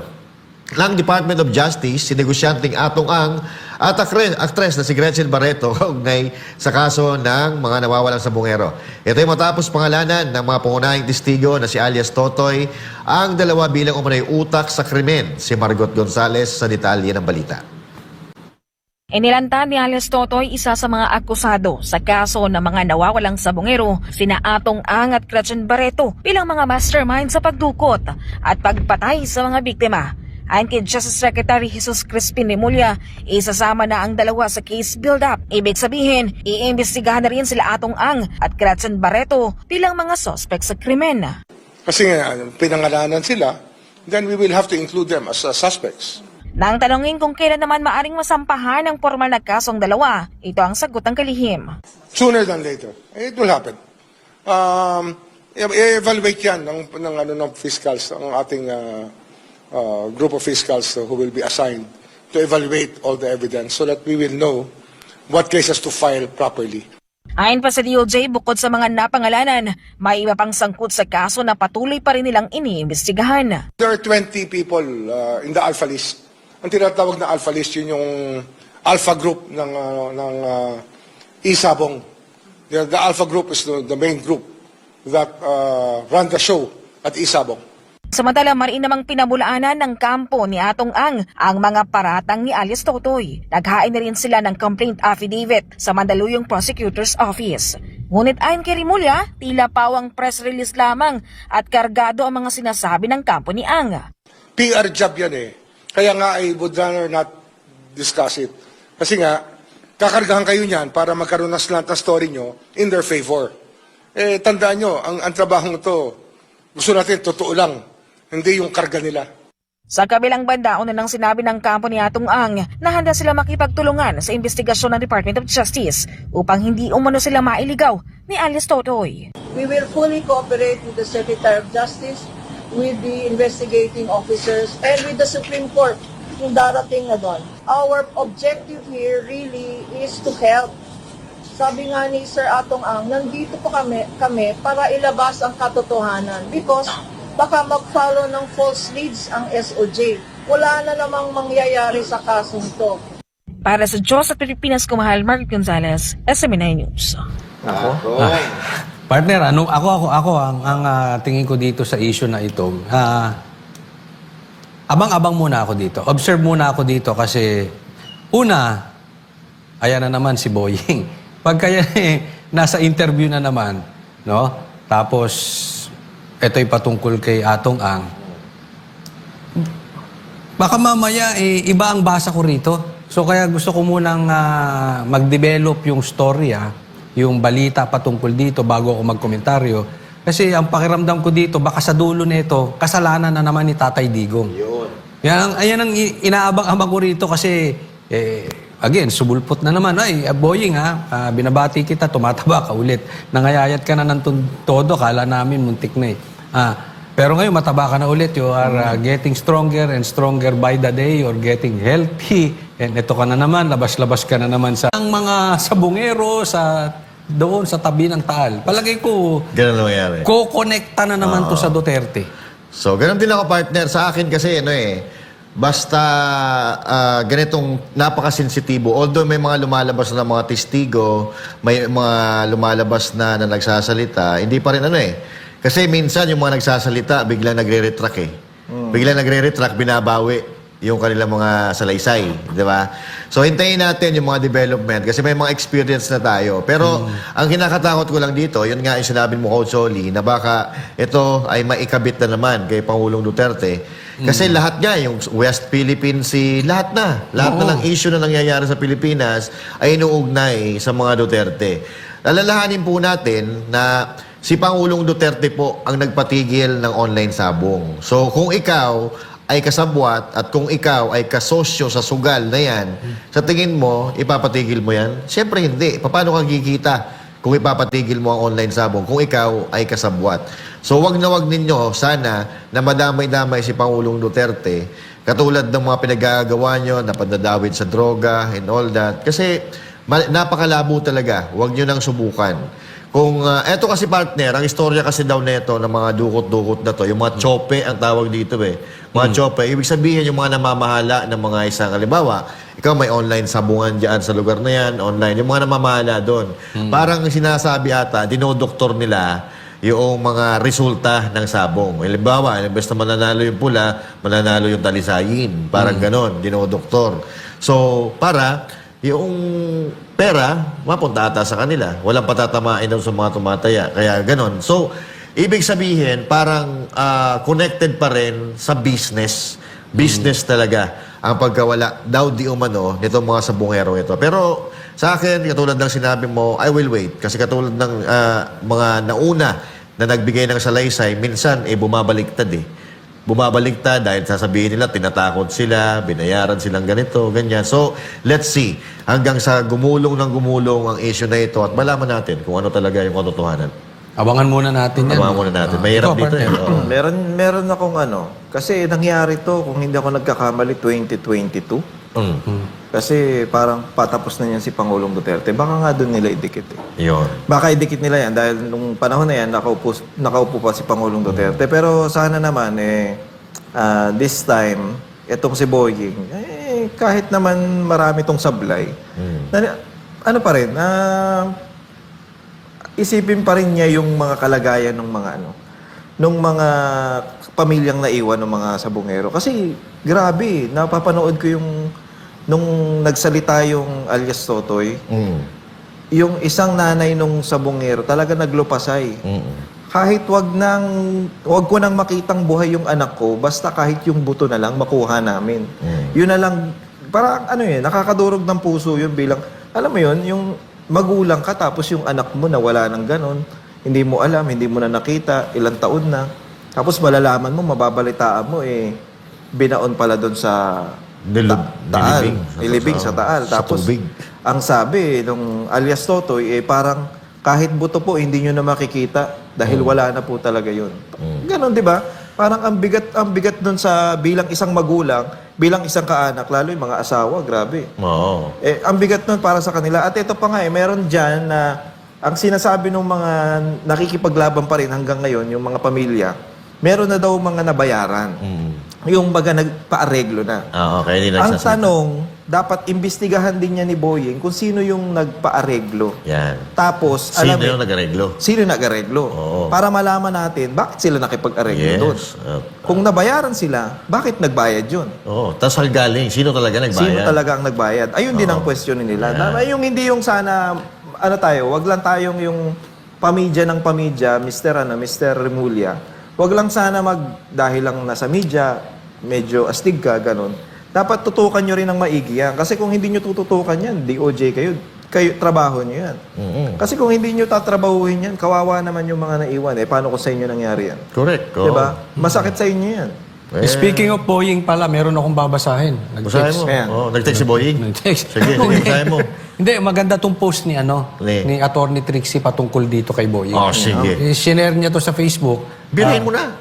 ng Department of Justice si negosyanteng Atong Ang at aktres na si Gretchen Barreto kaugnay sa kaso ng mga nawawalang sabungero. Ito ay matapos pangalanan ng mga pangunahing testigo na si alias Totoy, ang dalawa bilang umunay utak sa krimen, si Margot Gonzales sa detalye ng balita. Inilanta ni alias Totoy isa sa mga akusado sa kaso ng mga nawawalang sabungero, sina Atong Ang at Gretchen Barreto bilang mga mastermind sa pagdukot at pagpatay sa mga biktima. Ayon kay Justice Secretary Jesus Crispin Remulla, isasama na ang dalawa sa case build-up. Ibig sabihin, iimbestigahan na rin sila Atong Ang at Gretchen Barreto bilang mga suspect sa krimen. Kasi nga, pinangalanan sila, then we will have to include them as suspects. Nang tanongin kung kailan naman maaring masampahan ng formal na kasong dalawa, ito ang sagot ng kalihim. Sooner than later. It will happen. I-evaluate yan ng fiscals, ang ating group of fiscals who will be assigned to evaluate all the evidence so that we will know what cases to file properly. Ayon pa sa DOJ, bukod sa mga napangalanan, may iba pang sangkot sa kaso na patuloy pa rin nilang iniimbestigahan. There are 20 people in the Alpha List. Ang tinatawag na Alpha List, yun yung Alpha Group ng Isabong. The Alpha Group is the main group that run the show at Isabong. Samantala, mariin namang pinabulaanan ng kampo ni Atong Ang mga paratang ni alias Totoy. Naghain na rin sila ng complaint affidavit sa Mandaluyong Prosecutor's Office. Ngunit ayon kay Remulla, tila pawang press release lamang at kargado ang mga sinasabi ng kampo ni Ang. PR job yan eh. Kaya nga I would rather not discuss it. Kasi nga, kakargahan kayo niyan para magkaroon ng slant na story nyo in their favor. Tandaan nyo, ang trabaho ito, gusto natin totoo lang. Hindi yung karga nila. Sa kabilang banda, una nang sinabi ng kampo ni Atong Ang na handa sila makipagtulungan sa investigasyon ng Department of Justice upang hindi umano sila mailigaw ni alias Totoy. We will fully cooperate with the Secretary of Justice, with the investigating officers, and with the Supreme Court yung darating na doon. Our objective here really is to help. Sabi nga ni Sir Atong Ang, nandito po kami para ilabas ang katotohanan because baka mag-follow ng false leads ang SOJ. Wala na namang mangyayari sa kasong to. Para sa Diyos at Pilipinas, kumahal, Margot Gonzales, SMNI News. Partner, ako ang tingin ko dito sa issue na ito. Abang-abang muna ako dito. Observe muna ako dito kasi una, ayan na naman si Boying. Pagka nasa interview na naman, no? Tapos ito'y patungkol kay Atong Ang. Baka mamaya iba ang basa ko rito. So kaya gusto ko munang mag-develop yung story, yung balita patungkol dito bago ako magkomentaryo. Kasi ang pakiramdam ko dito, baka sa dulo nito, kasalanan na naman ni Tatay Digong. Ayan ang inaabang-abang ko rito kasi, again, subulpot na naman. Ay, Boying binabati kita, tumataba ka ulit. Nangayayat ka na ng todo, kala namin muntik na pero ngayon, mataba ka na ulit. You are getting stronger and stronger by the day. You're getting healthy. And ito ka na naman, labas-labas ka na naman sa ang mga sabungero doon sa tabi ng Taal. Palagay ko, Ganun lang nangyari. kukonekta na naman to sa Duterte. So, ganun din ako, partner. Sa akin kasi, basta ganitong napakasensitibo. Although may mga lumalabas na mga testigo, may mga lumalabas na nagsasalita, hindi pa rin Kasi minsan yung mga nagsasalita, biglang nagre-retract Biglang nagre-retract, binabawi yung kanilang mga salaysay, di ba? So, hintayin natin yung mga development kasi may mga experience na tayo. Pero, ang kinakatakot ko lang dito, yun nga yung sinabi mo, Coach Oli, na baka ito ay maikabit na naman kay Pangulong Duterte. Kasi lahat nga, yung West Philippine Sea, lahat na ng issue na nangyayari sa Pilipinas ay inuugnay sa mga Duterte. Alalahanin po natin na si Pangulong Duterte po ang nagpatigil ng online sabong. So kung ikaw ay kasabwat at kung ikaw ay kasosyo sa sugal na yan, sa tingin mo, ipapatigil mo yan? Siyempre hindi. Paano kang kikita kung ipapatigil mo ang online sabong kung ikaw ay kasabwat? So wag na wag ninyo sana na madamay-damay si Pangulong Duterte katulad ng mga pinagagawa nyo na pandadawit sa droga and all that. Kasi napakalabo talaga. Huwag nyo nang subukan. Kung eto kasi partner, ang istorya kasi daw neto ng mga dukot-dukot na to, yung mga chope ang tawag dito Mga chope, ibig sabihin yung mga namamahala ng mga isang halimbawa, ikaw may online sabungan dyan sa lugar na yan, online, yung mga namamahala doon. Parang sinasabi ata, dinodoktor nila yung mga resulta ng sabong. Halimbawa, imbes na mananalo yung pula, mananalo yung talisayin. Parang ganon, dinodoktor. So, para yung pera, mapunta ata sa kanila. Walang patatamain daw sa mga tumataya. Kaya ganon. So, ibig sabihin, parang connected pa rin sa business. Business talaga ang pagkawala daw di umano nitong mga sabungero ito. Pero sa akin, katulad ng sinabi mo, I will wait. Kasi katulad ng mga nauna na nagbigay ng salaysay, minsan bumabaliktad Bumabaliktad dahil sasabihin nila, tinatakot sila, binayaran silang ganito, ganyan. So, let's see. Hanggang sa gumulong ang issue na ito at malaman natin kung ano talaga yung katotohanan. Abangan muna natin yan. Abangan muna natin. Mahirap Ikaw, dito partner. Meron akong kasi nangyari to, kung hindi ako nagkakamali, 2022. Kasi parang patapos na yan si Pangulong Duterte. Baka nga doon nila idikit Yun. Baka idikit nila yan dahil nung panahon na yan, nakaupo pa si Pangulong Duterte. Pero sana naman, this time, etong si Boying, kahit naman marami tong sablay, ano pa rin, isipin pa rin niya yung mga kalagayan ng mga nung mga pamilyang naiwan ng mga sabungero. Kasi grabe, napapanood ko yung nung nagsalita yung alias Totoy, yung isang nanay nung sabungero talaga naglupasay. Kahit wag ko nang makitang buhay yung anak ko, basta kahit yung buto na lang makuha namin. Yun na lang, parang nakakadurog ng puso yun bilang, alam mo yun, yung magulang ka tapos yung anak mo na wala ng ganon, hindi mo alam, hindi mo na nakita, ilang taon na. Tapos malalaman mo, mababalitaan mo, binaon pala doon sa Nilibing sa Taal. Tapos, ang sabi nung alias Totoy, parang kahit buto po, hindi nyo na makikita dahil wala na po talaga yun. Ganon, di ba? Parang ang bigat dun sa bilang isang magulang, bilang isang kaanak, lalo yung mga asawa, grabe. Oo. Ang bigat nun para sa kanila. At ito pa nga, meron dyan na ang sinasabi ng mga nakikipaglaban pa rin hanggang ngayon, yung mga pamilya, meron na daw mga nabayaran. Yung baga nagpa-areglo na. Okay, ang tanong, dapat imbestigahan din niya ni Boying kung sino yung nagpa-areglo. Yan. Tapos, Sino yung nag-areglo? Sino nag-areglo? Para malaman natin, bakit sila nakipag-areglo doon? Kung nabayaran sila, bakit nagbayad yun? Tapos galing, sino talaga nagbayad? Sino talaga ang nagbayad? Ayun din ang question nila. Yung hindi yung sana, wag lang tayong yung pamidya ng pamidya, Mr. Remulla. Wag lang sana dahil lang nasa media, medyo astig ka, ganun. Dapat tutukan nyo rin ng maigi yan. Kasi kung hindi nyo tututukan yan, DOJ kayo trabaho nyo yan. Kasi kung hindi nyo tatrabahuhin yan, kawawa naman yung mga naiwan. Paano kung sa inyo nangyari yan? Correct. Diba? Masakit sa inyo yan. Speaking of Boying pala, meron akong babasahin. Basahin mo. Ayan. Nag-text si Boying? Nag-text. Sige, basahin mo. Hindi, maganda tong post ni ni Attorney Trixie patungkol dito kay Boying. Sige. Sinare niya to sa Facebook. Birahin mo na.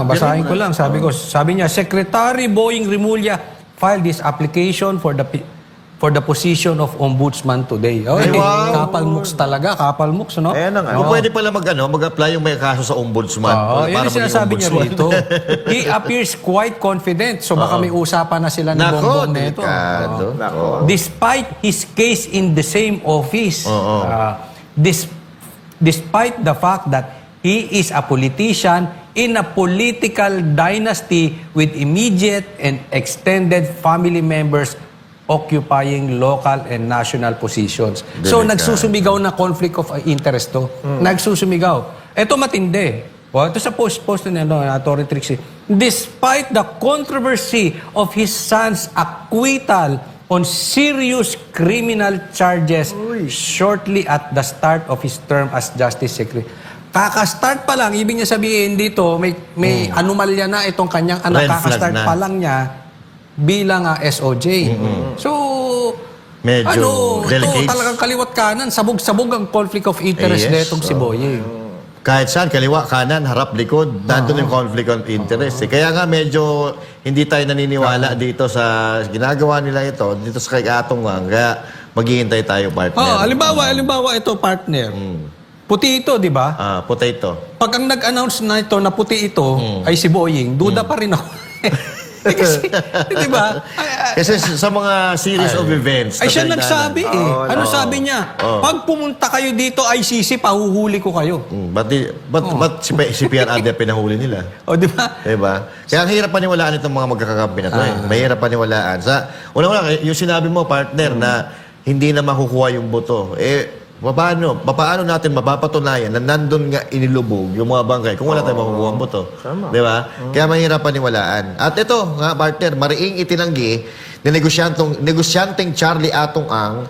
Basahin ko lang. Sabi niya, Secretary Boying Remulla filed this application for the position of ombudsman today. Wow. Kapal mooks talaga. Kapal mooks, no? Ayan na nga. Kung pwede pala mag-apply yung may kaso sa ombudsman. Yun yung sinasabi niya rito. He appears quite confident. So baka may usapan na sila ni Bongbong nito. Despite his case in the same office, despite the fact that he is a politician in a political dynasty with immediate and extended family members occupying local and national positions. So, nagsusumigaw na conflict of interest to. Nagsusumigaw. Ito matindi. Ito sa post ni Atty. Trixie. Despite the controversy of his son's acquittal on serious criminal charges shortly at the start of his term as Justice Secretary. Kakastart pa lang, ibig niya sabihin dito, may anomalya na itong kanyang anak. Red flag Kakastart na. pa lang niya bilang SOJ. So, Medyo ito delicate. talagang kaliwat kanan, sabog-sabog ang conflict of interest Yes. netong si Boyeng. Kahit saan, kaliwa, kanan, harap, likod, nandun yung conflict of interest. Kaya nga medyo hindi tayo naniniwala dito sa ginagawa nila ito, dito sa kay Atong Wang. Kaya maghihintay tayo, partner. Halimbawa ito, partner. Puti ito, di ba? Potato. Pag ang nag-announce na ito na puti ito ay si Boyeng, duda pa rin ako. Kasi, di ba? Kasi sa mga series of events. Ay, siya na nagsabi eh. Ano sabi niya? Pag pumunta kayo dito, ICC, pahuhuli ko kayo. Ba't si PRRD pinahuli nila? O, di ba? Diba? Kaya ang hirap paniwalaan itong mga magkakampi na ito. Mahirap paniwalaan. Una-una, yung sinabi mo, partner, na hindi na makukuha yung boto. Paano natin mapapatunayan na nandun nga inilubog yung mga bangkay kung wala tayong makukuha ang boto? Diba? Kaya mahirap paniwalaan. At ito, nga, partner, mariing itinanggi ni negosyanteng Charlie Atong ang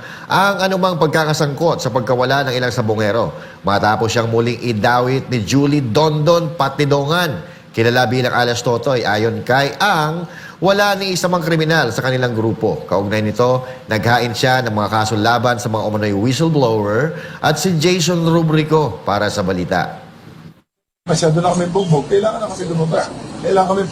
anumang pagkakasangkot sa pagkawala ng ilang sabongero. Matapos siyang muling idawit ni Julie Dondon Patidongan, kilala bilang alias Totoy, ayon kay Ang, wala ni isa mang kriminal sa kanilang grupo. Kaugnay nito, naghain siya ng mga kaso laban sa mga umano'y whistleblower at si Jason Rubrico para sa balita. Masyado na kami bugbog. Kailangan na kami lumabas. Kailangan kami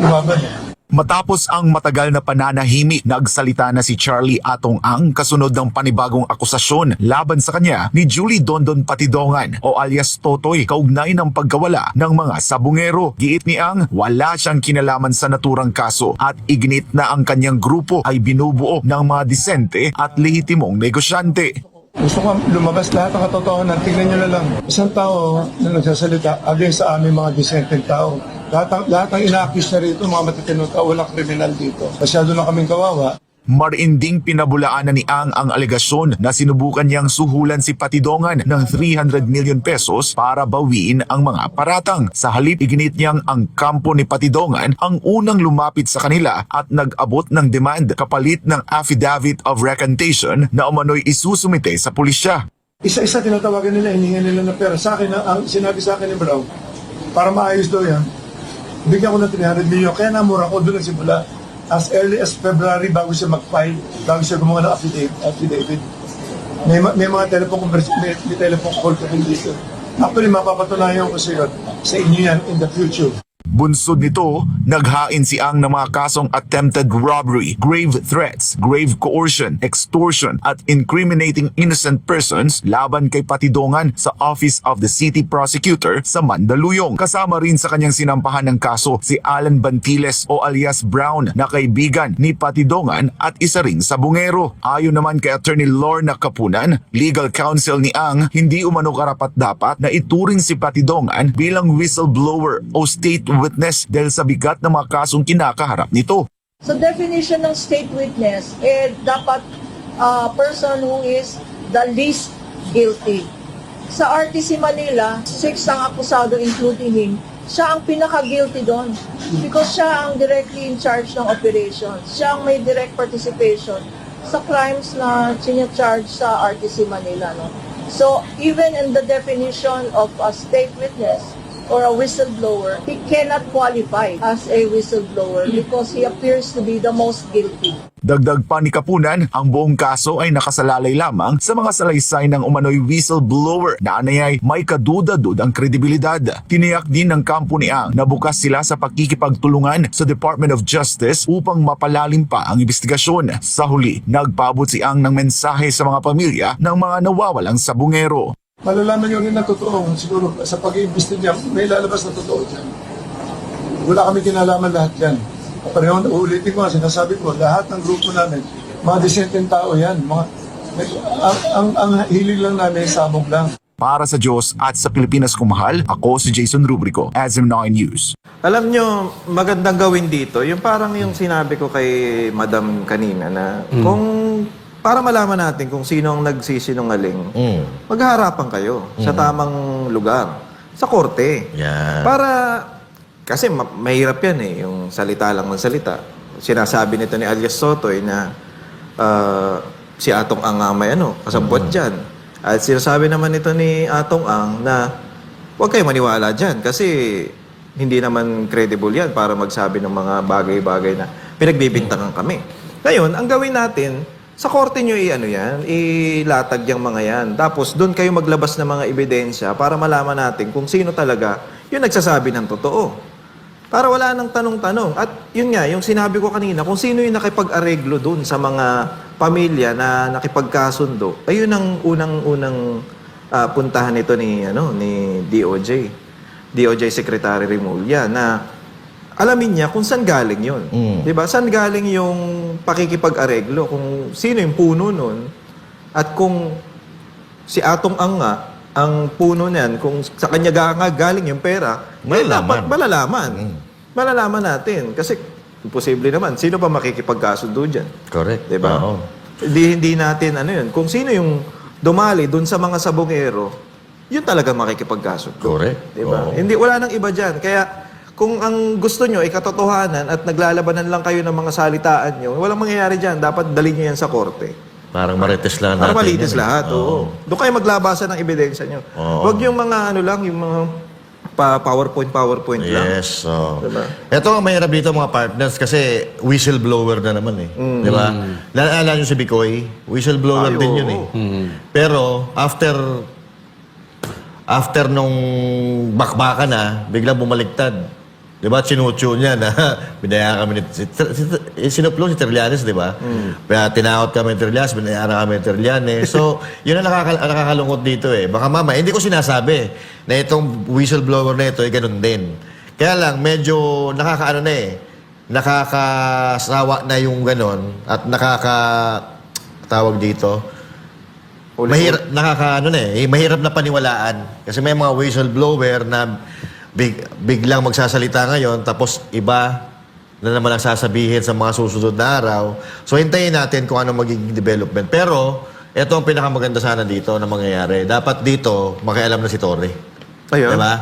lumaban. Matapos ang matagal na pananahimik, nagsalita na si Charlie Atong Ang kasunod ng panibagong akusasyon laban sa kanya ni Julie Dondon Patidongan o alias Totoy kaugnay ng pagkawala ng mga sabungero. Giit ni Ang, wala siyang kinalaman sa naturang kaso at iginit na ang kanyang grupo ay binubuo ng mga disente at lehitimong negosyante. Gusto ko lumabas lahat ng katotohanan. Tingnan nyo na lang. Isang tao na nagsasalita against sa aming mga disenteng tao. Lahat ng ina-accuse na rito, mga matitinong tao, walang kriminal dito. Masyado na kaming kawawa. Marinding pinabulaanan ni Ang alegasyon na sinubukan niyang suhulan si Patidongan ng 300 million pesos para bawiin ang mga paratang. Sa halip, iginit niyang ang kampo ni Patidongan ang unang lumapit sa kanila at nag-abot ng demand kapalit ng affidavit of recantation na umano'y isusumite sa pulisya. Isa-isa tinatawagan nila, hinihingan nila ng pera. Sa akin, ang sinabi sa akin ni Brown, para maayos daw yan, bigyan ko ng 300 million. Kaya namura ko doon nagsimula. As early as February bago siya mag-file, bago siya gumawa ng affidavit. May mga telephone call ko dito. Actually, mapapatunayan ko sa inyo yan in the future. Bunsod nito, naghain si Ang ng mga kasong attempted robbery, grave threats, grave coercion, extortion at incriminating innocent persons laban kay Patidongan sa Office of the City Prosecutor sa Mandaluyong. Kasama rin sa kanyang sinampahan ng kaso si Alan Bantiles o alias Brown na kaibigan ni Patidongan at isa ring sabungero. Ayon naman kay Attorney Lorna Kapunan, legal counsel ni Ang, hindi umano karapat-dapat na ituring si Patidongan bilang whistleblower o state witness dahil sa bigat ng mga kasong kinakaharap nito. So definition ng state witness, dapat person who is the least guilty. Sa RTC Manila, 6 ang akusado including him. Siya ang pinaka-guilty doon because siya ang directly in charge ng operations. Siya ang may direct participation sa crimes na sinya-charge sa RTC Manila. No? So even in the definition of a state witness, or a whistleblower, he cannot qualify as a whistleblower because he appears to be the most guilty. Dagdag pa ni Kapunan, ang buong kaso ay nakasalalay lamang sa mga salaysay ng umano'y whistleblower na anayay may kaduda-dudang kredibilidad. Tiniyak din ng kampo ni Ang na bukas sila sa pakikipagtulungan sa Department of Justice upang mapalalim pa ang investigasyon. Sa huli, nagpaabot si Ang ng mensahe sa mga pamilya ng mga nawawalang sabungero. Malalaman nyo rin na totoo. Siguro sa pag-iimbestiga, may lalabas na totoo dyan. Wala kami kinalaman lahat yan. Pareho na uulitin ko, sinasabi ko, lahat ng grupo namin, mga disenteng tao yan. Ang hilig lang namin, sabog lang. Para sa Diyos at sa Pilipinas kumahal, ako si Jason Rubrico, SM9 News. Alam nyo, magandang gawin dito, yung parang yung sinabi ko kay Madam kanina na kung para malaman natin kung sino ang nagsisinungaling, maghaharapan kayo sa tamang lugar, sa korte. Yan. Para, kasi mahirap yan yung salita lang ng salita. Sinasabi nito ni alias Totoy na si Atong Ang may kasabwat dyan. At sinasabi naman ito ni Atong Ang na huwag kayo maniwala dyan kasi hindi naman credible yan para magsabi ng mga bagay-bagay na pinagbibintangan kami. Ngayon, ang gawin natin, sa korte nyo ilatag yung mga yan. Tapos doon kayo maglabas ng mga ebidensya para malaman natin kung sino talaga yung nagsasabi ng totoo. Para wala nang tanong-tanong. At yun nga, yung sinabi ko kanina, kung sino yung nakipag-areglo doon sa mga pamilya na nakipagkasundo, ayun ang unang puntahan nito ni DOJ Secretary Remulla na alamin niya kung saan galing yun. 'Di ba? Saan galing yung pakikipag-areglo, kung sino yung puno nun at kung si Atong Ang nga ang puno niyan, kung sa kanya galing yung pera, dapat malalaman. Malalaman natin kasi imposible naman sino pa makikipagkasundo diyan. Correct. 'Di ba? Oo. Hindi natin yun. Kung sino yung dumali doon sa mga sabongero, yun talaga makikipagkasundo. Correct. 'Di ba? Oo. Hindi, wala nang iba diyan. Kaya kung ang gusto nyo ay katotohanan at naglalabanan lang kayo ng mga salitaan nyo, walang mangyayari dyan. Dapat dalhin nyo yan sa korte. Parang marites lang natin. Para malitis yan, lahat. Oo. Doon kayo maglabasan ng ebidensya nyo. Huwag yung mga yung mga PowerPoint lang. Yes. So. Diba? Ito ang mahirap dito mga partners kasi whistleblower na naman eh. Di ba? Naalala nyo si Bicoy? Whistleblower din yun eh. Pero after nung bakbakan na, biglang bumaliktad. Di ba? Chinucho niya na binayaan kami sinuplo si Trillanes, di ba? Kaya tinawag kami ni Trillanes, binayaan kami ni Trillanes. So, yun ang nakakalungkot dito eh. Baka mama, hindi ko sinasabi na itong whistleblower na ito ay ganun din. Kaya lang, medyo nakakasawa na yung ganun at tawag dito, mahirap na paniwalaan. Kasi may mga whistleblower na biglang magsasalita ngayon, tapos iba na naman ang sasabihin sa mga susunod na araw. So, hintayin natin kung ano magiging development. Pero, ito ang pinakamaganda sana dito na mangyayari. Dapat dito, makialam na si Torre. Ayun. Diba?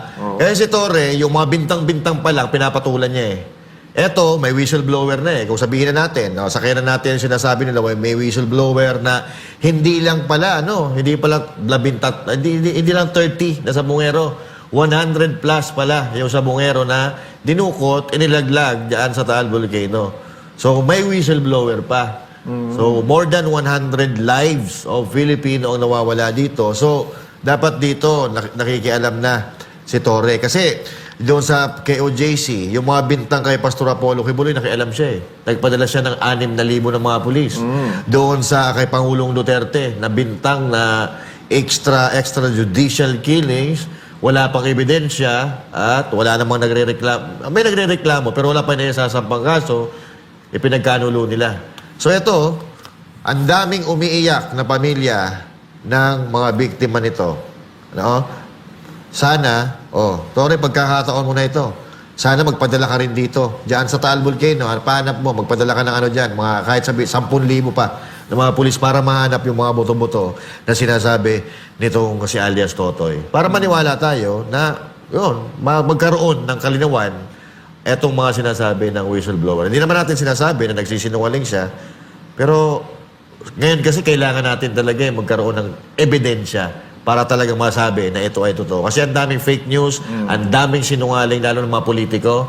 Kasi si Torre, yung mga bintang-bintang pa lang, pinapatulan niya eh. Eto, may whistleblower na eh. Kung sabihin na natin, sakyan na natin yung sinasabi nila, may whistleblower na hindi lang pala, hindi pala hindi lang 30 na sabongero. 100 plus pala yung sabongero na dinukot, inilaglag dyan sa Taal Volcano. So, may whistleblower pa. So, more than 100 lives of Filipino ang nawawala dito. So, dapat dito nakikialam na si Torre. Kasi, doon sa KOJC, yung mga bintang kay Pastor Apollo Kibuloy, nakialam siya eh. Nagpadala siya ng 6,000 ng mga pulis. Doon sa kay Pangulong Duterte, na bintang na extrajudicial killings, wala pang ebidensya at wala namang nagre-reklamo. May nagre-reklamo pero wala pa naisasampang kaso, ipinagkanulo nila. So ito, ang daming umiiyak na pamilya ng mga biktima nito. Sana, Torre, pagkakataon mo na ito. Sana magpadala ka rin dito. Diyan sa Taal Volcano, pahanap mo, magpadala ka ng dyan, mga kahit 10,000 pa ng mga pulis para mahanap yung mga boto-boto na sinasabi nitong si alias Totoy. Para maniwala tayo na magkaroon ng kalinawan etong mga sinasabi ng whistleblower. Hindi naman natin sinasabi na nagsisinungaling siya, pero ngayon kasi kailangan natin talaga magkaroon ng ebidensya para talagang masabi na ito ay totoo. Kasi ang daming fake news, ang daming sinungaling, lalo ng mga politiko.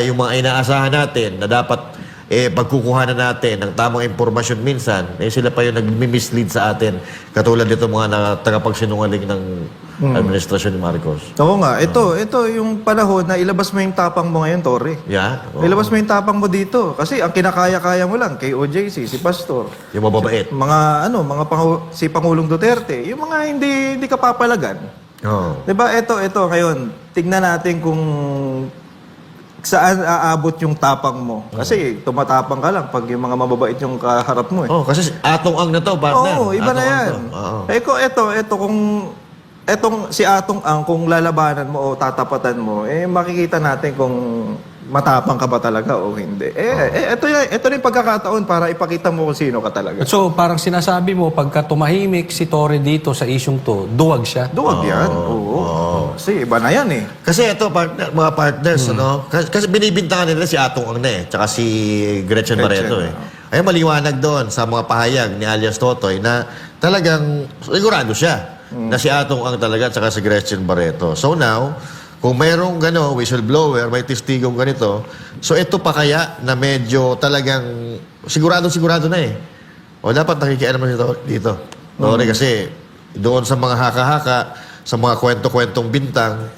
Yung mga inaasahan natin na dapat pagkukuhanan natin ng tamang impormasyon minsan, sila pa yung nag-mislead sa atin. Katulad dito mga tagapagsinungaling ng administrasyon ni Marcos. Oo nga. Ito yung panahon na ilabas mo yung tapang mo ngayon, Torre. Yeah? Ilabas mo yung tapang mo dito. Kasi ang kinakaya-kaya mo lang, kay OJC, si Pastor. Yung mababait. Si Pangulong Duterte. Yung mga hindi ka papalagan. Diba? Ito ngayon. Tignan natin kung saan aabot yung tapang mo. Kasi tumatapang ka lang pag yung mga mababait yung kaharap mo eh. Kasi Atong Ang na to, partner. Oo, iba na yan. Ito kung si Atong Ang, kung lalabanan mo o tatapatan mo, makikita natin kung matapang ka ba talaga o hindi. Ito na yung pagkakataon para ipakita mo kung sino ka talaga. So, parang sinasabi mo, pagka tumahimik si Torre dito sa isyong to, duwag siya? Duwag yan. Oo. Kasi iba na yan eh. Kasi ito, mga partners, kasi binibintangan nila si Atong Ang na tsaka si Gretchen Barreto eh. Ay maliwanag doon sa mga pahayag ni alias Totoy na talagang sigurado siya na si Atong Ang talaga at saka si Gretchen Barreto. So now, kung mayroong whistleblower, may testigong ganito, so ito pa kaya na medyo talagang sigurado na eh. O dapat nakikialam dito. Sorry kasi doon sa mga haka-haka, sa mga kwento-kwentong bintang,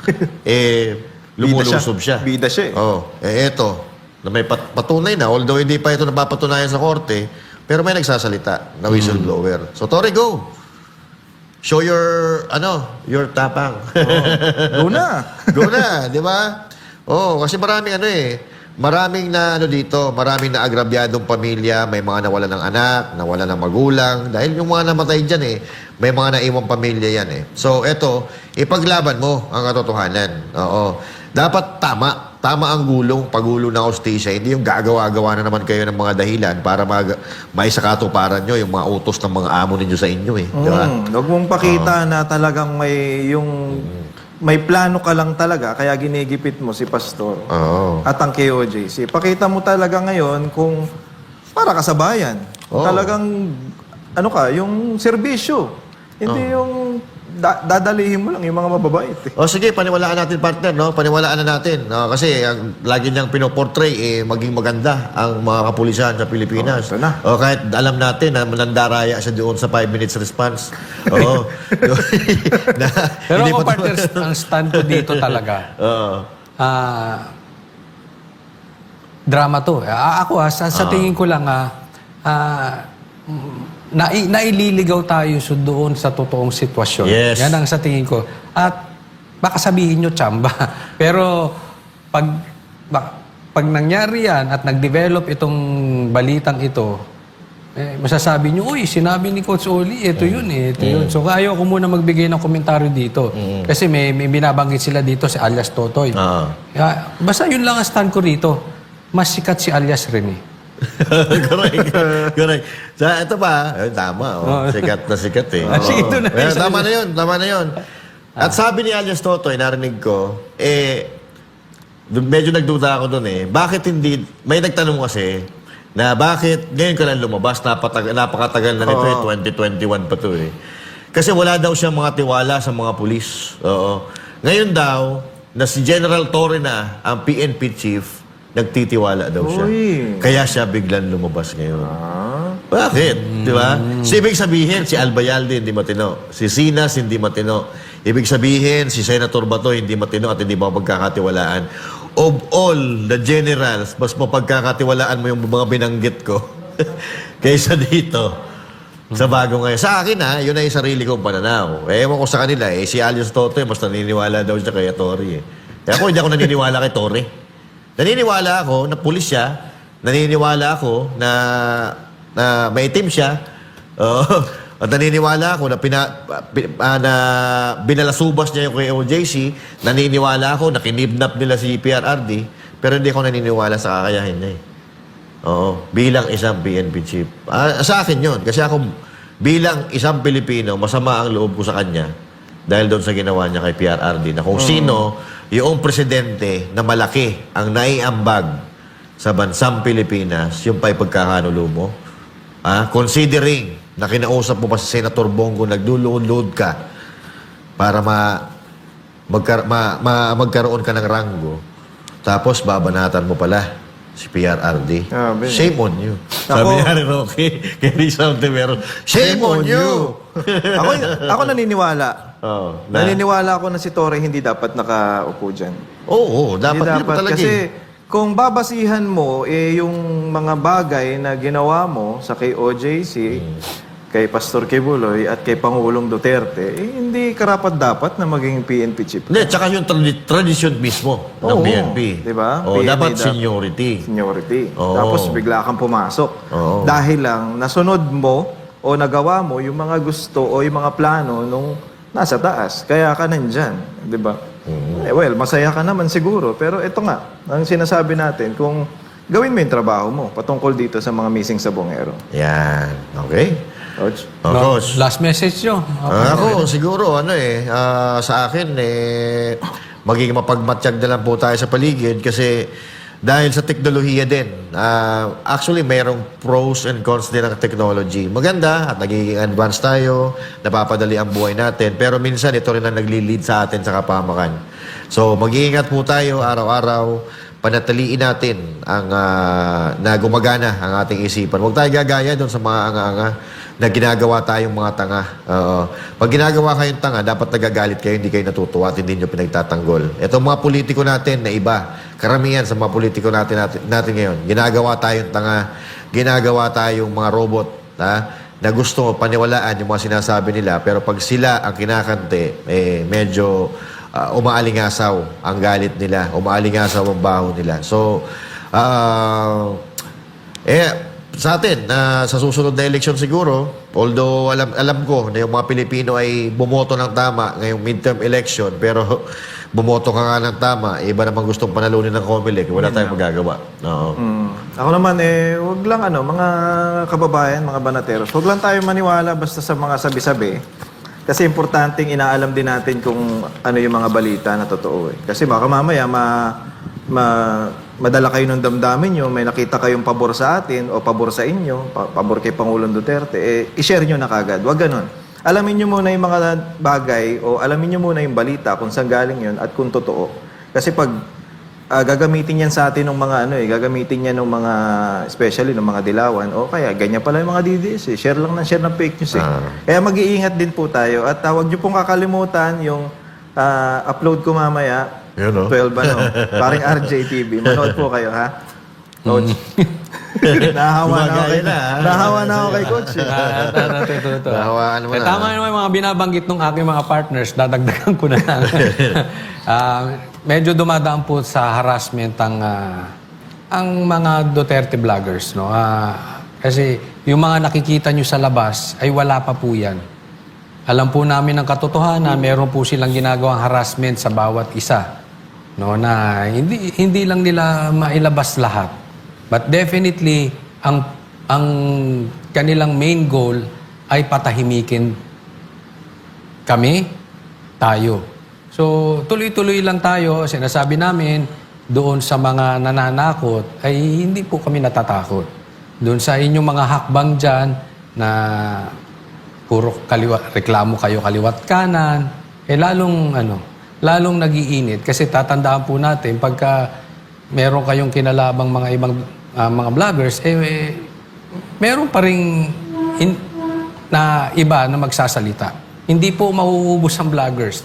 lumulusob siya. Bida siya eh. Eto, na may patunay na, although hindi pa ito napapatunayan sa korte, pero may nagsasalita na whistleblower. So, Tory, go! Show your tapang. Go na. Go na, di ba? Kasi maraming maraming na agrabyadong pamilya, may mga nawalan ng anak, nawalan ng magulang, dahil yung mga namatay dyan may mga naiwang pamilya yan So, eto, ipaglaban mo ang katotohanan. Dapat tama ang pagulo ng hostisya, hindi yung gagawa-gawa na naman kayo ng mga dahilan para maisakatuparan nyo yung mga utos ng mga amo ninyo sa inyo di ba? Huwag mong pakita na talagang may plano ka lang talaga, kaya ginigipit mo si Pastor at ang KOJC. Pakita mo talaga ngayon kung para ka sa bayan. Talagang, yung serbisyo. Hindi yung dadalihin mo lang yung mga mababait. Sige, paniwalaan natin, partner, no? Paniwalaan na natin. Kasi lagi niyang pinoportray, maging maganda ang mga kapulisan sa Pilipinas. Ito na. Kahit alam natin na nandaraya siya doon sa 5 minutes response. Pero ako, partner, ang stand ko dito talaga, drama to. Ako, sa tingin ko lang, naililigaw tayo doon sa totoong sitwasyon. Yes. Yan ang sa tingin ko. At baka sabihin nyo, tsamba. Pero pag nangyari yan at nag-develop itong balitang ito, masasabi nyo, uy, sinabi ni Coach Oli, ito yun. So ayaw ko muna magbigay ng komentaryo dito. Kasi may binabanggit sila dito si alias Totoy. Basta yun lang ang stand ko rito. Mas sikat si alias Rene. Correct. Ito pa, tama. Sikat na sikat Sige, ito na. Tama na yun. At sabi ni alias Totoy, narinig ko, medyo nagduda ako doon bakit hindi, may nagtanong kasi, na bakit ngayon ka lang lumabas, napakatagal na nito 2021 pa to Kasi wala daw siyang mga tiwala sa mga pulis. Ngayon daw, na si General Torre na, ang PNP chief, nagtitiwala daw siya. Kaya siya biglang lumabas ngayon. Bakit? Di ba? So, ibig sabihin, si Albayalde hindi matino. Si Sinas hindi matino. Ibig sabihin, si Senator Bato hindi matino at hindi mapagkakatiwalaan. Of all the generals, mas mapagkakatiwalaan mo yung mga binanggit ko kaysa dito. Sa bago ngayon. Sa akin yun ay sarili kong pananaw. Ewan ko sa kanila si Alias Totoy, mas naniniwala daw siya kay Tory Kaya ako hindi ako naniniwala kay Tory. Naniniwala ako na pulis siya. Naniniwala ako na maitim siya. At naniniwala ako na binalasubas niya yung kay OJC. Naniniwala ako na kinidnap nila si PRRD. Pero hindi ako naniniwala sa kakayahin niya bilang isang PNP chief. Sa akin yun. Kasi ako bilang isang Pilipino, masama ang loob ko sa kanya dahil doon sa ginawa niya kay PRRD na kung sino yung presidente na malaki ang naiambag sa bansang Pilipinas, yung pa'y pagkakanulo mo. Considering na kinausap mo pa si Senator Bongo, naglulood ka para magkaroon ka ng ranggo, tapos babanatan mo pala si PRRD. Shame on you. Sabi niya ni Rocky, kay Rizal Ontiveros, shame on you! Ako naniniwala. Naniniwala ako na si Torre hindi dapat nakaupo dyan. Dapat talaga. Kasi kung babasihan mo, yung mga bagay na ginawa mo sa kay OJC, kay Pastor Kibuloy at kay Pangulong Duterte, hindi karapat-dapat na maging PNP chief. Hindi, tsaka yung tradisyon mismo ng PNP. Diba? Dapat seniority. Tapos bigla kang pumasok. Dahil lang nasunod mo o nagawa mo yung mga gusto o yung mga plano nung nasa taas. Kaya ka nandyan. Diba? Masaya ka naman siguro. Pero ito nga, ang sinasabi natin, kung gawin mo yung trabaho mo patungkol dito sa mga missing sabongero. Yan. Okay? Coach? Coach. Last message nyo. Ako, siguro, sa akin, magiging mapagmatsyag na lang po tayo sa paligid kasi Dahil sa teknolohiya din. Actually, mayroong pros and cons din ng technology. Maganda at nagiging advanced tayo, napapadali ang buhay natin. Pero minsan, ito rin ang nagli-lead sa atin sa kapahamakan. So, mag-iingat po tayo araw-araw. Panatiliin natin ang na gumagana ang ating isipan. Huwag tayo gagaya doon sa mga anga-anga na ginagawa tayong mga tanga. Pag ginagawa kayong tanga, dapat nagagalit kayo, hindi kayo natutuwa at hindi nyo pinagtatanggol. Itong mga politiko natin na iba, karamihan sa mga politiko natin ngayon, ginagawa tayong tanga, ginagawa tayong mga robot, na gusto paniwalaan yung mga sinasabi nila, pero pag sila ang kinakante, medyo umaalingasaw ang galit nila, umaalingasaw ang baho nila. So, sa atin, sa susunod na eleksyon siguro, although alam ko na yung mga Pilipino ay bumoto ng tama ngayong midterm election, pero bumoto ka nga ng tama, iba naman gustong panalunin ng COMELEC, wala tayong magagawa. Oo. Ako naman, wag lang mga kababayan, mga banateros, wag lang tayo maniwala basta sa mga sabi-sabi. Kasi importanteng inaalam din natin kung ano yung mga balita na totoo. Kasi baka mamaya madala kayo ng damdamin nyo, may nakita kayong pabor sa atin o pabor sa inyo, pabor kay Pangulong Duterte, i-share nyo na kagad. Wag ganun. Alamin nyo muna yung mga bagay o alamin nyo muna yung balita kung saan galing yun at kung totoo. Kasi pag gagamitin yan sa atin ng mga gagamitin yan ng mga, especially ng mga dilawan, o kaya ganyan pala yung mga DDS share lang ng share ng fake news Kaya mag-iingat din po tayo at huwag nyo pong kakalimutan yung upload ko mamaya, 12 paring RJ TV. Manood po kayo, ha? Coach. Nahawa na ako kay Coach. Nahawaan mo na. Tama naman yung mga binabanggit ng aking mga partners, dadagdagan ko na lang. Medyo dumadaan po sa harassment ang mga Duterte vloggers. No? Kasi yung mga nakikita nyo sa labas ay wala pa po yan. Alam po namin ang katotohanan, meron po silang ginagawang harassment sa bawat isa. No, na hindi lang nila mailabas lahat. But definitely, ang kanilang main goal ay patahimikin kami, tayo. So, tuloy-tuloy lang tayo. Sinasabi namin, doon sa mga nananakot, ay hindi po kami natatakot. Doon sa inyong mga hakbang dyan, na puro reklamo kayo kaliwat kanan, lalong nag-iinit. Kasi tatandaan po natin, pagka meron kayong kinalabang mga ibang mga vloggers, meron pa rin na iba na magsasalita. Hindi po mauubos ang vloggers.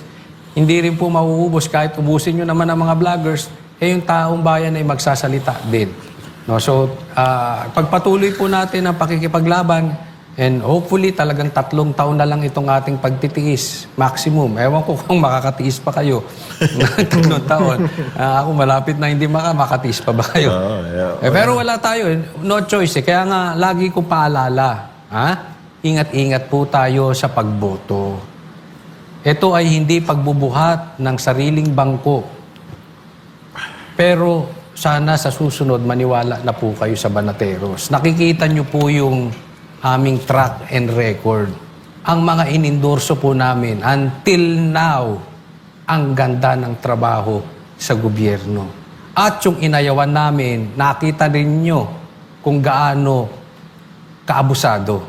Hindi rin po mauubos kahit ubusin nyo naman ang mga vloggers, yung taong bayan ay magsasalita din. No? So, pagpatuloy po natin ang pakikipaglaban, and hopefully talagang 3 taon na lang itong ating pagtitiis. Maximum. Ewan ko kung makakatiis pa kayo ng 3 taon. Ako malapit na hindi makatiis pa ba kayo? Pero wala tayo. No choice. Kaya nga, lagi ko paalala. Ingat-ingat po tayo sa pagboto. Ito ay hindi pagbubuhat ng sariling bangko. Pero sana sa susunod maniwala na po kayo sa Banateros. Nakikita nyo po yung aming track and record. Ang mga inendorso po namin, until now, ang ganda ng trabaho sa gobyerno. At yung inayawan namin, nakita rin nyo kung gaano kaabusado.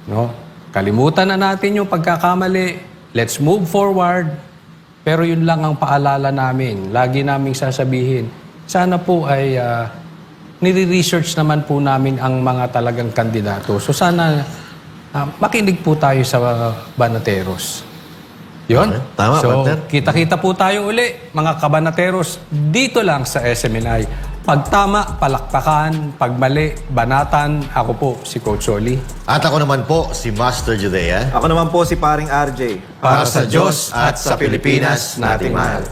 No? Kalimutan na natin yung pagkakamali. Let's move forward. Pero yun lang ang paalala namin. Lagi naming sasabihin, sana po ay nire-research naman po namin ang mga talagang kandidato. So sana makinig po tayo sa Banateros. Yun? Okay. Tama, so, partner. kita-kita po tayo uli, mga kabanateros, dito lang sa SMNI. Pag tama, palakpakan. Pag mali, banatan. Ako po, si Coach Oli. At ako naman po, si Master Judea. Ako naman po si paring RJ. Para sa Diyos at sa Pilipinas nating mahal.